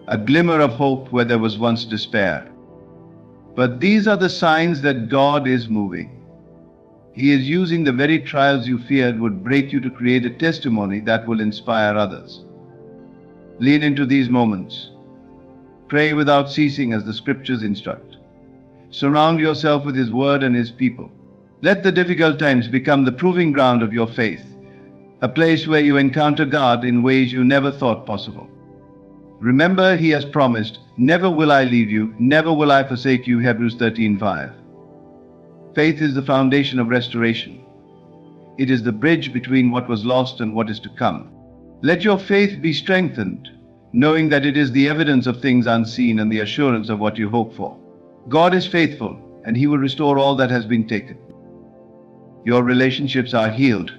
a glimmer of hope where there was once despair. But these are the signs that God is moving. He is using the very trials you feared would break you to create a testimony that will inspire others. Lean into these moments. Pray without ceasing as the scriptures instruct. Surround yourself with His word and His people. Let the difficult times become the proving ground of your faith, a place where you encounter God in ways you never thought possible. Remember, He has promised, "Never will I leave you, never will I forsake you," Hebrews 13:5. Faith is the foundation of restoration. It is the bridge between what was lost and what is to come. Let your faith be strengthened, knowing that it is the evidence of things unseen and the assurance of what you hope for. God is faithful, and He will restore all that has been taken. Your relationships are healed.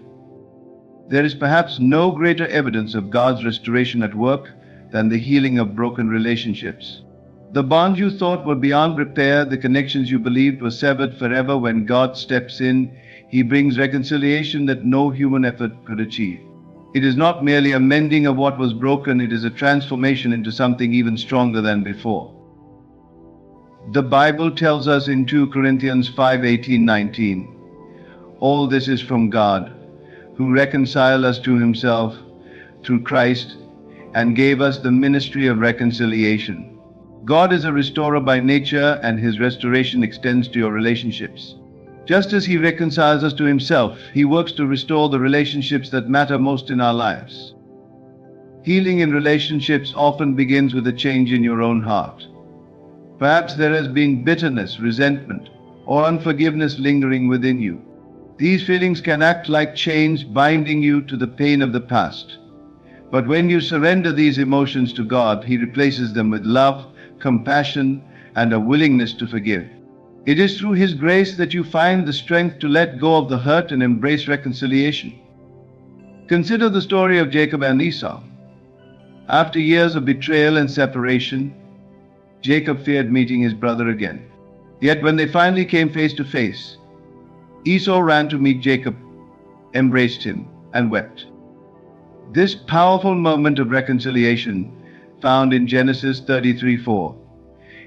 There is perhaps no greater evidence of God's restoration at work than the healing of broken relationships. The bonds you thought were beyond repair, the connections you believed were severed forever, when God steps in, He brings reconciliation that no human effort could achieve. It is not merely a mending of what was broken, it is a transformation into something even stronger than before. The Bible tells us in 2 Corinthians 5:18-19, "All this is from God, who reconciled us to Himself through Christ and gave us the ministry of reconciliation." God is a restorer by nature, and His restoration extends to your relationships. Just as He reconciles us to Himself, He works to restore the relationships that matter most in our lives. Healing in relationships often begins with a change in your own heart. Perhaps there has been bitterness, resentment, or unforgiveness lingering within you. These feelings can act like chains binding you to the pain of the past. But when you surrender these emotions to God, He replaces them with love, compassion, and a willingness to forgive. It is through His grace that you find the strength to let go of the hurt and embrace reconciliation. Consider the story of Jacob and Esau. After years of betrayal and separation, Jacob feared meeting his brother again. Yet when they finally came face to face, Esau ran to meet Jacob, embraced him, and wept. This powerful moment of reconciliation, found in Genesis 33:4,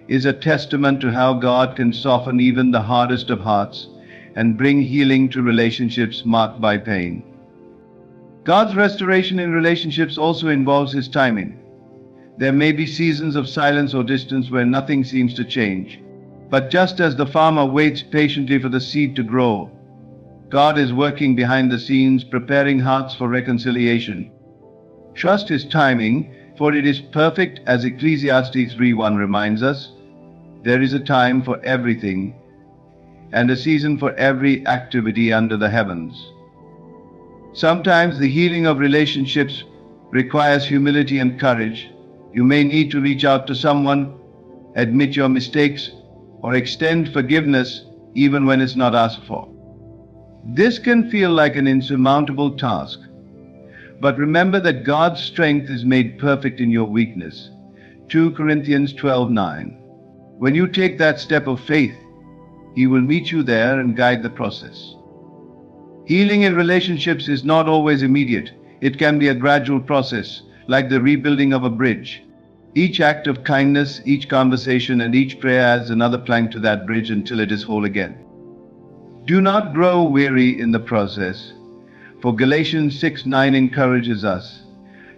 is a testament to how God can soften even the hardest of hearts and bring healing to relationships marked by pain. God's restoration in relationships also involves His timing. There may be seasons of silence or distance where nothing seems to change. But just as the farmer waits patiently for the seed to grow, God is working behind the scenes, preparing hearts for reconciliation. Trust His timing, for it is perfect, as Ecclesiastes 3:1 reminds us. There is a time for everything, and a season for every activity under the heavens. Sometimes the healing of relationships requires humility and courage. You may need to reach out to someone, admit your mistakes, or extend forgiveness even when it's not asked for. This can feel like an insurmountable task, But remember that God's strength is made perfect in your weakness. 2 Corinthians 12:9. When you take that step of faith, He will meet you there and guide the process. Healing in relationships is not always immediate. It can be a gradual process, like the rebuilding of a bridge. Each act of kindness, each conversation, and each prayer adds another plank to that bridge until it is whole again. Do not grow weary in the process, for Galatians 6:9 encourages us.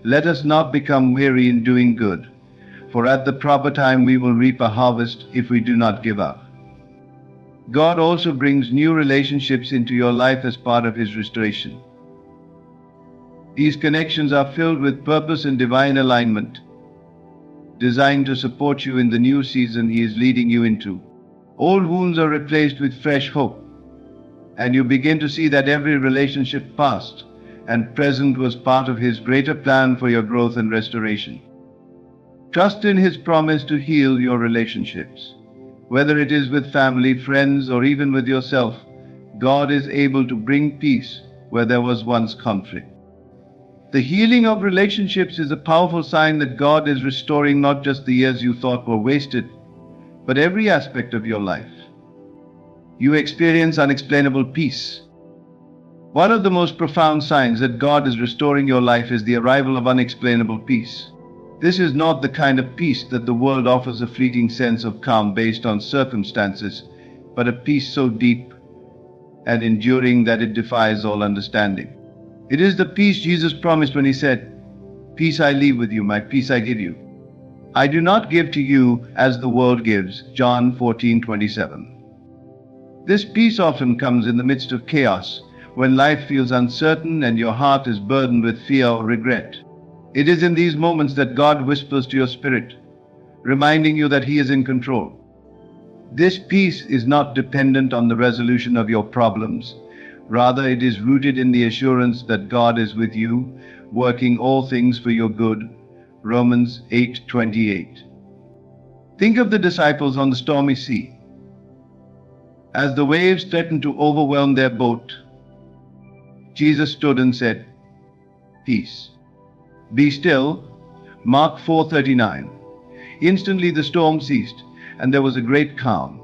Let us not become weary in doing good, for at the proper time we will reap a harvest if we do not give up. God also brings new relationships into your life as part of His restoration. These connections are filled with purpose and divine alignment, designed to support you in the new season He is leading you into. Old wounds are replaced with fresh hope, and you begin to see that every relationship past and present was part of His greater plan for your growth and restoration. Trust in His promise to heal your relationships. Whether it is with family, friends, or even with yourself, God is able to bring peace where there was once conflict. The healing of relationships is a powerful sign that God is restoring not just the years you thought were wasted, but every aspect of your life. You experience unexplainable peace. One of the most profound signs that God is restoring your life is the arrival of unexplainable peace. This is not the kind of peace that the world offers, a fleeting sense of calm based on circumstances, but a peace so deep and enduring that it defies all understanding. It is the peace Jesus promised when He said, "Peace I leave with you, my peace I give you. I do not give to you as the world gives." John 14:27. This peace often comes in the midst of chaos, when life feels uncertain and your heart is burdened with fear or regret. It is in these moments that God whispers to your spirit, reminding you that He is in control. This peace is not dependent on the resolution of your problems. Rather, it is rooted in the assurance that God is with you, working all things for your good. Romans 8:28. Think of the disciples on the stormy sea. As the waves threatened to overwhelm their boat, Jesus stood and said, "Peace, be still." Mark 4:39. Instantly the storm ceased, and there was a great calm.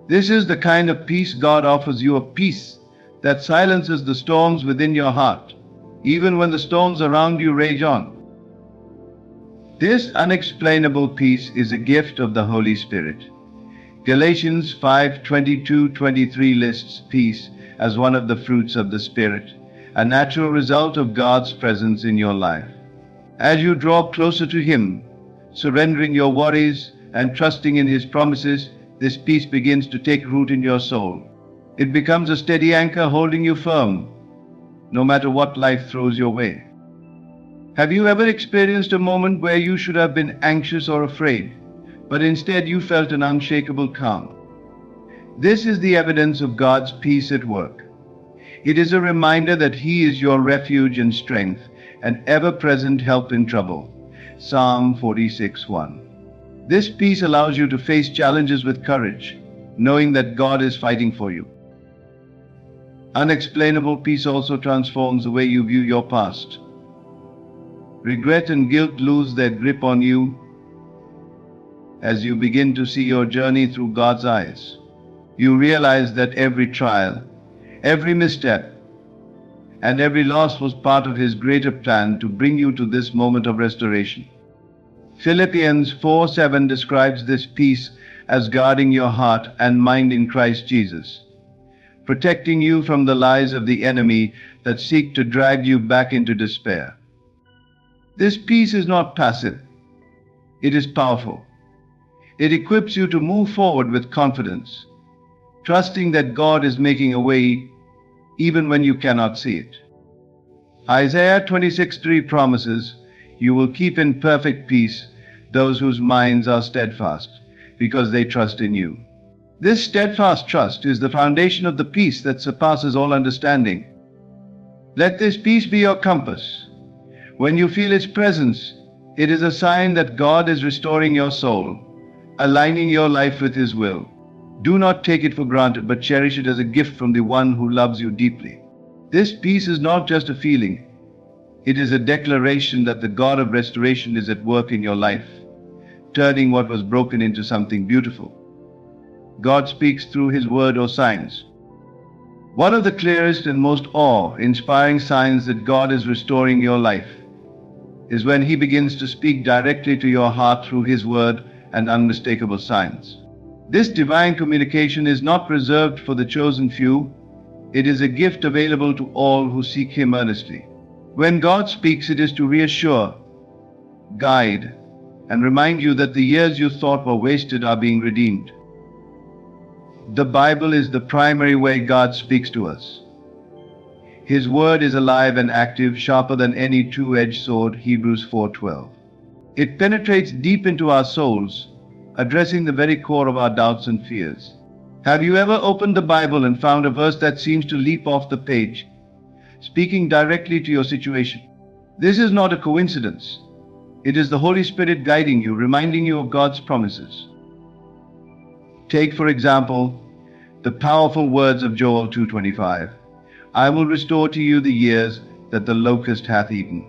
This is the kind of peace God offers you, a peace that silences the storms within your heart, even when the storms around you rage on. This unexplainable peace is a gift of the Holy Spirit. Galatians 5:22-23 lists peace as one of the fruits of the Spirit, a natural result of God's presence in your life. As you draw closer to Him, surrendering your worries and trusting in His promises, this peace begins to take root in your soul. It becomes a steady anchor holding you firm, no matter what life throws your way. Have you ever experienced a moment where you should have been anxious or afraid, but instead you felt an unshakable calm? This is the evidence of God's peace at work. It is a reminder that He is your refuge and strength, an ever-present help in trouble. Psalm 46:1. This peace allows you to face challenges with courage, knowing that God is fighting for you. Unexplainable peace also transforms the way you view your past. Regret and guilt lose their grip on you as you begin to see your journey through God's eyes. You realize that every trial, every misstep, and every loss was part of His greater plan to bring you to this moment of restoration. Philippians 4:7 describes this peace as guarding your heart and mind in Christ Jesus, protecting you from the lies of the enemy that seek to drag you back into despair. This peace is not passive. It is powerful. It equips you to move forward with confidence, trusting that God is making a way even when you cannot see it. Isaiah 26:3 promises, "You will keep in perfect peace those whose minds are steadfast, because they trust in you." This steadfast trust is the foundation of the peace that surpasses all understanding. Let this peace be your compass. When you feel its presence, it is a sign that God is restoring your soul, aligning your life with His will. Do not take it for granted, but cherish it as a gift from the one who loves you deeply. This peace is not just a feeling. It is a declaration that the God of restoration is at work in your life, turning what was broken into something beautiful. God speaks through His word or signs. One of the clearest and most awe-inspiring signs that God is restoring your life is when He begins to speak directly to your heart through His word and unmistakable signs. This divine communication is not reserved for the chosen few. It is a gift available to all who seek Him earnestly. When God speaks, it is to reassure, guide, and remind you that the years you thought were wasted are being redeemed. The Bible is the primary way God speaks to us. His word is alive and active, sharper than any two-edged sword, Hebrews 4:12. It penetrates deep into our souls, addressing the very core of our doubts and fears. Have you ever opened the Bible and found a verse that seems to leap off the page, speaking directly to your situation? This is not a coincidence. It is the Holy Spirit guiding you, reminding you of God's promises. Take, for example, the powerful words of Joel 2:25. I will restore to you the years that the locust hath eaten.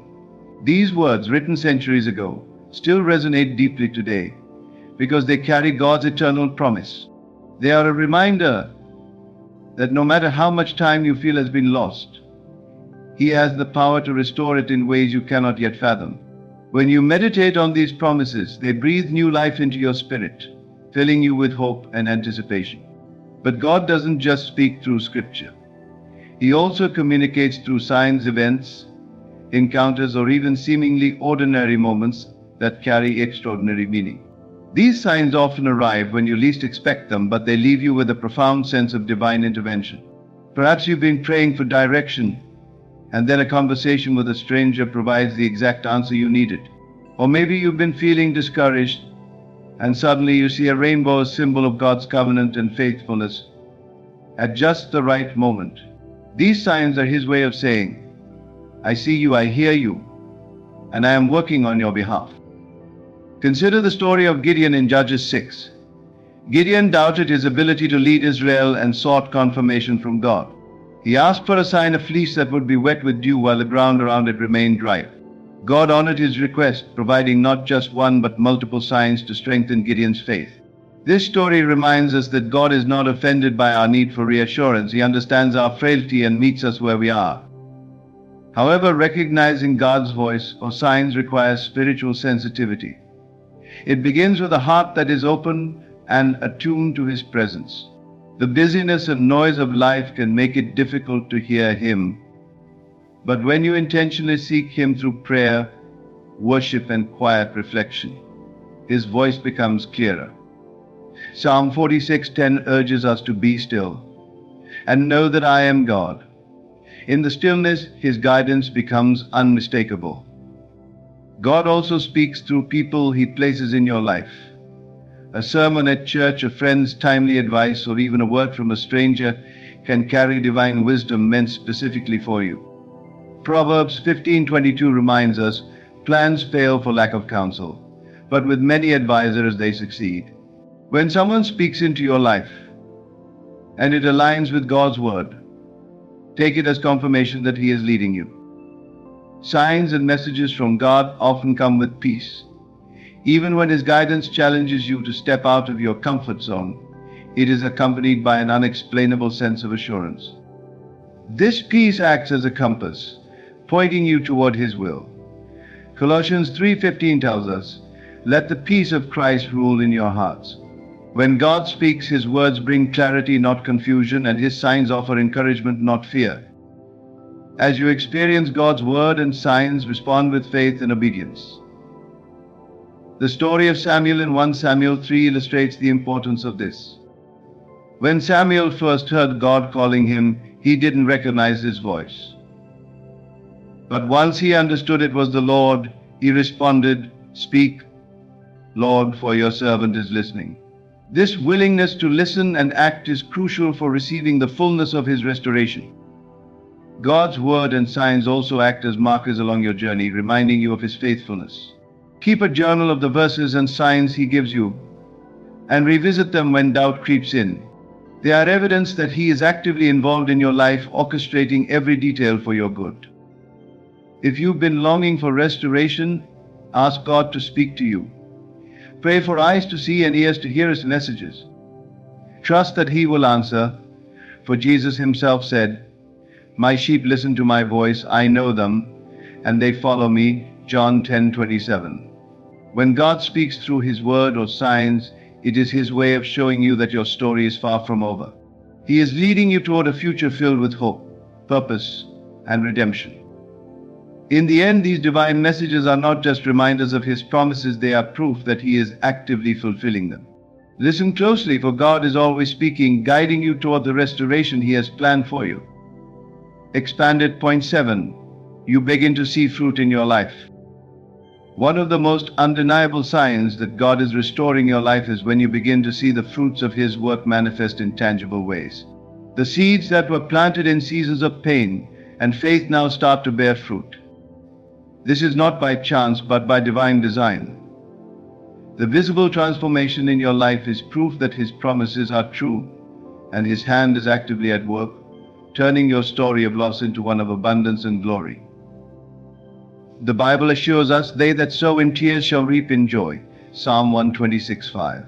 These words, written centuries ago, still resonate deeply today because they carry God's eternal promise. They are a reminder that no matter how much time you feel has been lost, He has the power to restore it in ways you cannot yet fathom. When you meditate on these promises, they breathe new life into your spirit, filling you with hope and anticipation. But God doesn't just speak through Scripture. He also communicates through signs, events, encounters, or even seemingly ordinary moments that carry extraordinary meaning. These signs often arrive when you least expect them, but they leave you with a profound sense of divine intervention. Perhaps you've been praying for direction, and then a conversation with a stranger provides the exact answer you needed. Or maybe you've been feeling discouraged, and suddenly you see a rainbow, a symbol of God's covenant and faithfulness, at just the right moment. These signs are His way of saying, I see you, I hear you, and I am working on your behalf. Consider the story of Gideon in Judges 6. Gideon doubted his ability to lead Israel and sought confirmation from God. He asked for a sign, a fleece that would be wet with dew while the ground around it remained dry. God honored his request, providing not just one but multiple signs to strengthen Gideon's faith. This story reminds us that God is not offended by our need for reassurance. He understands our frailty and meets us where we are. However, recognizing God's voice or signs requires spiritual sensitivity. It begins with a heart that is open and attuned to His presence. The busyness and noise of life can make it difficult to hear Him. But when you intentionally seek Him through prayer, worship, and quiet reflection, His voice becomes clearer. Psalm 46:10 urges us to be still and know that I am God. In the stillness, His guidance becomes unmistakable. God also speaks through people He places in your life. A sermon at church, a friend's timely advice, or even a word from a stranger can carry divine wisdom meant specifically for you. Proverbs 15:22 reminds us, plans fail for lack of counsel, but with many advisors they succeed. When someone speaks into your life and it aligns with God's word, take it as confirmation that He is leading you. Signs and messages from God often come with peace. Even when His guidance challenges you to step out of your comfort zone, it is accompanied by an unexplainable sense of assurance. This peace acts as a compass, pointing you toward His will. Colossians 3:15 tells us, let the peace of Christ rule in your hearts. When God speaks, His words bring clarity, not confusion, and His signs offer encouragement, not fear. As you experience God's word and signs, respond with faith and obedience. The story of Samuel in 1 Samuel 3 illustrates the importance of this. When Samuel first heard God calling him, he didn't recognize His voice. But once he understood it was the Lord, he responded, speak, Lord, for your servant is listening. This willingness to listen and act is crucial for receiving the fullness of His restoration. God's word and signs also act as markers along your journey, reminding you of His faithfulness. Keep a journal of the verses and signs He gives you, and revisit them when doubt creeps in. They are evidence that He is actively involved in your life, orchestrating every detail for your good. If you've been longing for restoration, ask God to speak to you. Pray for eyes to see and ears to hear His messages. Trust that He will answer, for Jesus Himself said, "My sheep listen to my voice, I know them, and they follow me." John 10:27. When God speaks through His word or signs, it is His way of showing you that your story is far from over. He is leading you toward a future filled with hope, purpose, and redemption. In the end, these divine messages are not just reminders of His promises, they are proof that He is actively fulfilling them. Listen closely, for God is always speaking, guiding you toward the restoration He has planned for you. Expanded point 7. You begin to see fruit in your life. One of the most undeniable signs that God is restoring your life is when you begin to see the fruits of His work manifest in tangible ways. The seeds that were planted in seasons of pain and faith now start to bear fruit. This is not by chance, but by divine design. The visible transformation in your life is proof that His promises are true, and His hand is actively at work, turning your story of loss into one of abundance and glory. The Bible assures us, "They that sow in tears shall reap in joy." Psalm 126:5.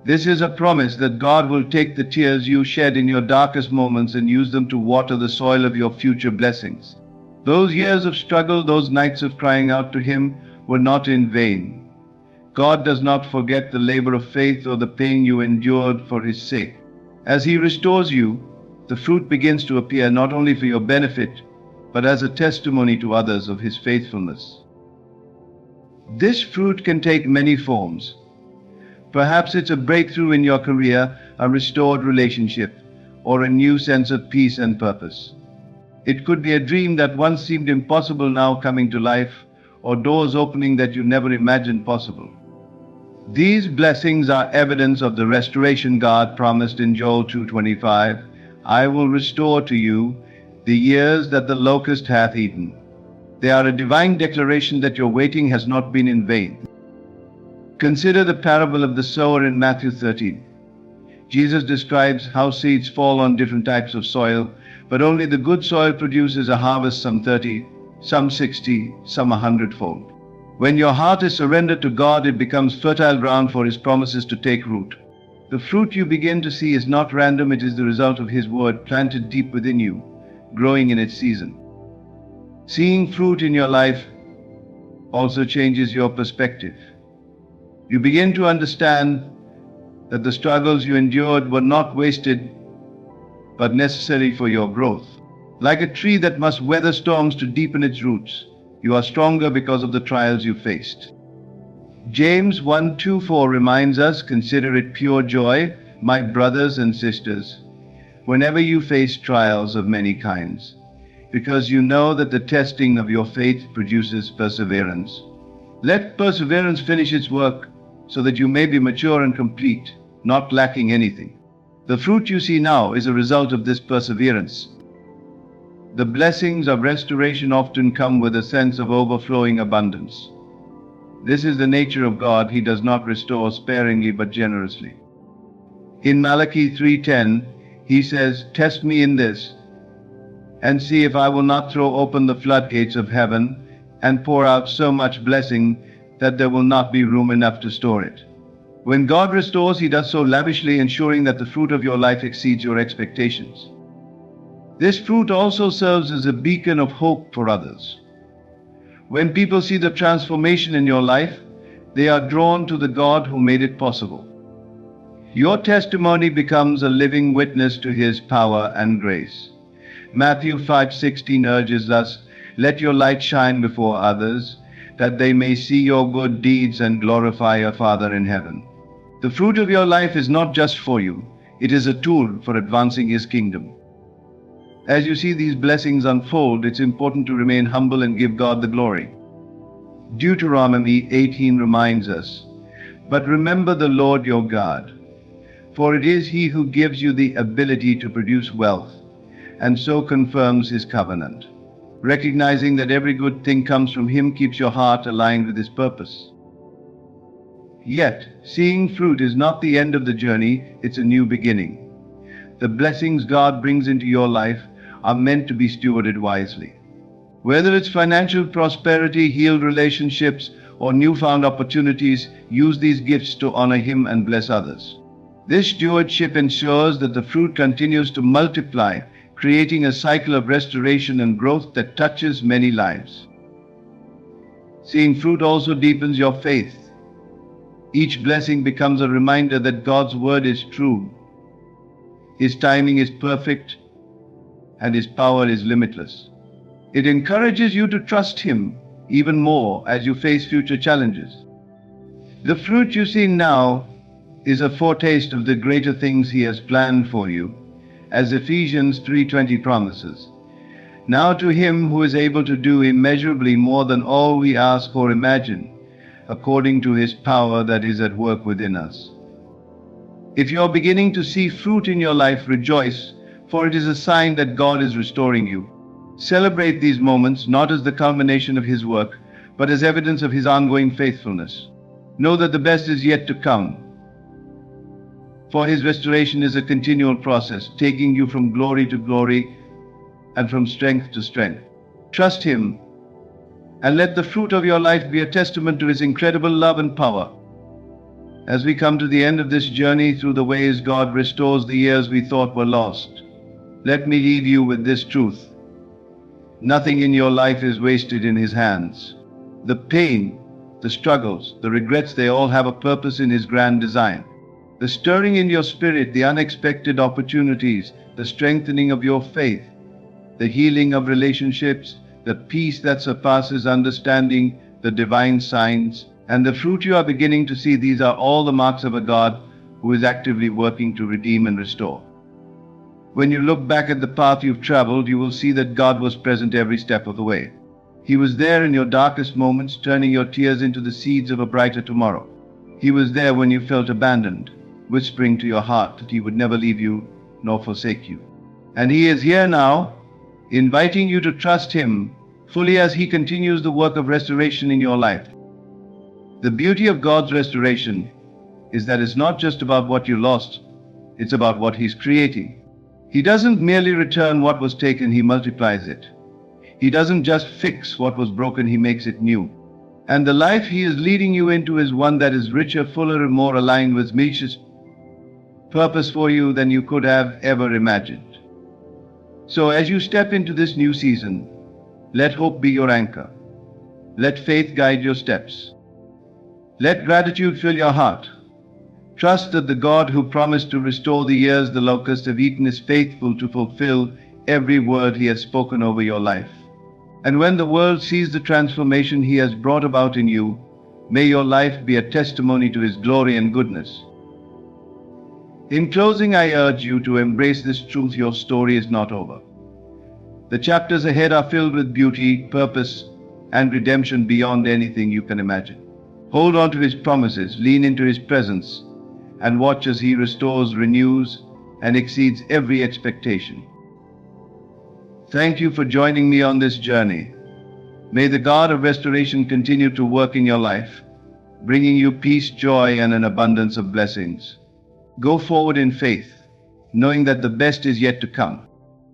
This is a promise that God will take the tears you shed in your darkest moments and use them to water the soil of your future blessings. Those years of struggle, those nights of crying out to Him, were not in vain. God does not forget the labor of faith or the pain you endured for His sake. As He restores you, the fruit begins to appear not only for your benefit, but as a testimony to others of His faithfulness. This fruit can take many forms. Perhaps it's a breakthrough in your career, a restored relationship, or a new sense of peace and purpose. It could be a dream that once seemed impossible now coming to life, or doors opening that you never imagined possible. These blessings are evidence of the restoration God promised in Joel 2:25. "I will restore to you the years that the locust hath eaten." They are a divine declaration that your waiting has not been in vain. Consider the parable of the sower in Matthew 13. Jesus describes how seeds fall on different types of soil, but only the good soil produces a harvest, some 30, some 60, some 100-fold. When your heart is surrendered to God, it becomes fertile ground for His promises to take root. The fruit you begin to see is not random, it is the result of His word planted deep within you, growing in its season. Seeing fruit in your life also changes your perspective. You begin to understand that the struggles you endured were not wasted, but necessary for your growth. Like a tree that must weather storms to deepen its roots, you are stronger because of the trials you faced. James 1:2-4 reminds us, "Consider it pure joy, my brothers and sisters, whenever you face trials of many kinds, because you know that the testing of your faith produces perseverance. Let perseverance finish its work, so that you may be mature and complete, not lacking anything." The fruit you see now is a result of this perseverance. The blessings of restoration often come with a sense of overflowing abundance. This is the nature of God. He does not restore sparingly but generously. In Malachi 3:10, He says, "Test me in this, and see if I will not throw open the floodgates of heaven and pour out so much blessing that there will not be room enough to store it." When God restores, He does so lavishly, ensuring that the fruit of your life exceeds your expectations. This fruit also serves as a beacon of hope for others. When people see the transformation in your life, they are drawn to the God who made it possible. Your testimony becomes a living witness to His power and grace. Matthew 5:16 urges us, "Let your light shine before others, that they may see your good deeds and glorify your Father in heaven." The fruit of your life is not just for you, it is a tool for advancing His kingdom. As you see these blessings unfold, it's important to remain humble and give God the glory. Deuteronomy 18 reminds us, "But remember the Lord your God, for it is He who gives you the ability to produce wealth, and so confirms His covenant." Recognizing that every good thing comes from Him keeps your heart aligned with His purpose. Yet, seeing fruit is not the end of the journey, it's a new beginning. The blessings God brings into your life are meant to be stewarded wisely. Whether it's financial prosperity, healed relationships, or newfound opportunities, use these gifts to honor Him and bless others. This stewardship ensures that the fruit continues to multiply, creating a cycle of restoration and growth that touches many lives. Seeing fruit also deepens your faith. Each blessing becomes a reminder that God's word is true, His timing is perfect, and His power is limitless. It encourages you to trust Him even more as you face future challenges. The fruit you see now is a foretaste of the greater things He has planned for you, as Ephesians 3:20 promises. Now to Him who is able to do immeasurably more than all we ask or imagine, according to His power that is at work within us. If you are beginning to see fruit in your life, rejoice, for it is a sign that God is restoring you. Celebrate these moments not as the culmination of His work, but as evidence of His ongoing faithfulness. Know that the best is yet to come, for His restoration is a continual process, taking you from glory to glory and from strength to strength. Trust Him, and let the fruit of your life be a testament to His incredible love and power. As we come to the end of this journey through the ways God restores the years we thought were lost, let me leave you with this truth. Nothing in your life is wasted in His hands. The pain, the struggles, the regrets, they all have a purpose in His grand design. The stirring in your spirit, the unexpected opportunities, the strengthening of your faith, the healing of relationships, the peace that surpasses understanding, the divine signs, and the fruit you are beginning to see, these are all the marks of a God who is actively working to redeem and restore. When you look back at the path you've traveled, you will see that God was present every step of the way. He was there in your darkest moments, turning your tears into the seeds of a brighter tomorrow. He was there when you felt abandoned, whispering to your heart that He would never leave you nor forsake you. And He is here now, inviting you to trust Him fully as He continues the work of restoration in your life. The beauty of God's restoration is that it's not just about what you lost, it's about what He's creating. He doesn't merely return what was taken, He multiplies it. He doesn't just fix what was broken, He makes it new. And the life He is leading you into is one that is richer, fuller, and more aligned with His purpose for you than you could have ever imagined. So as you step into this new season, let hope be your anchor. Let faith guide your steps. Let gratitude fill your heart. Trust that the God who promised to restore the years the locusts have eaten is faithful to fulfill every word He has spoken over your life. And when the world sees the transformation He has brought about in you, may your life be a testimony to His glory and goodness. In closing, I urge you to embrace this truth: your story is not over. The chapters ahead are filled with beauty, purpose, and redemption beyond anything you can imagine. Hold on to His promises, lean into His presence, and watch as He restores, renews, and exceeds every expectation. Thank you for joining me on this journey. May the God of restoration continue to work in your life, bringing you peace, joy, and an abundance of blessings. Go forward in faith, knowing that the best is yet to come.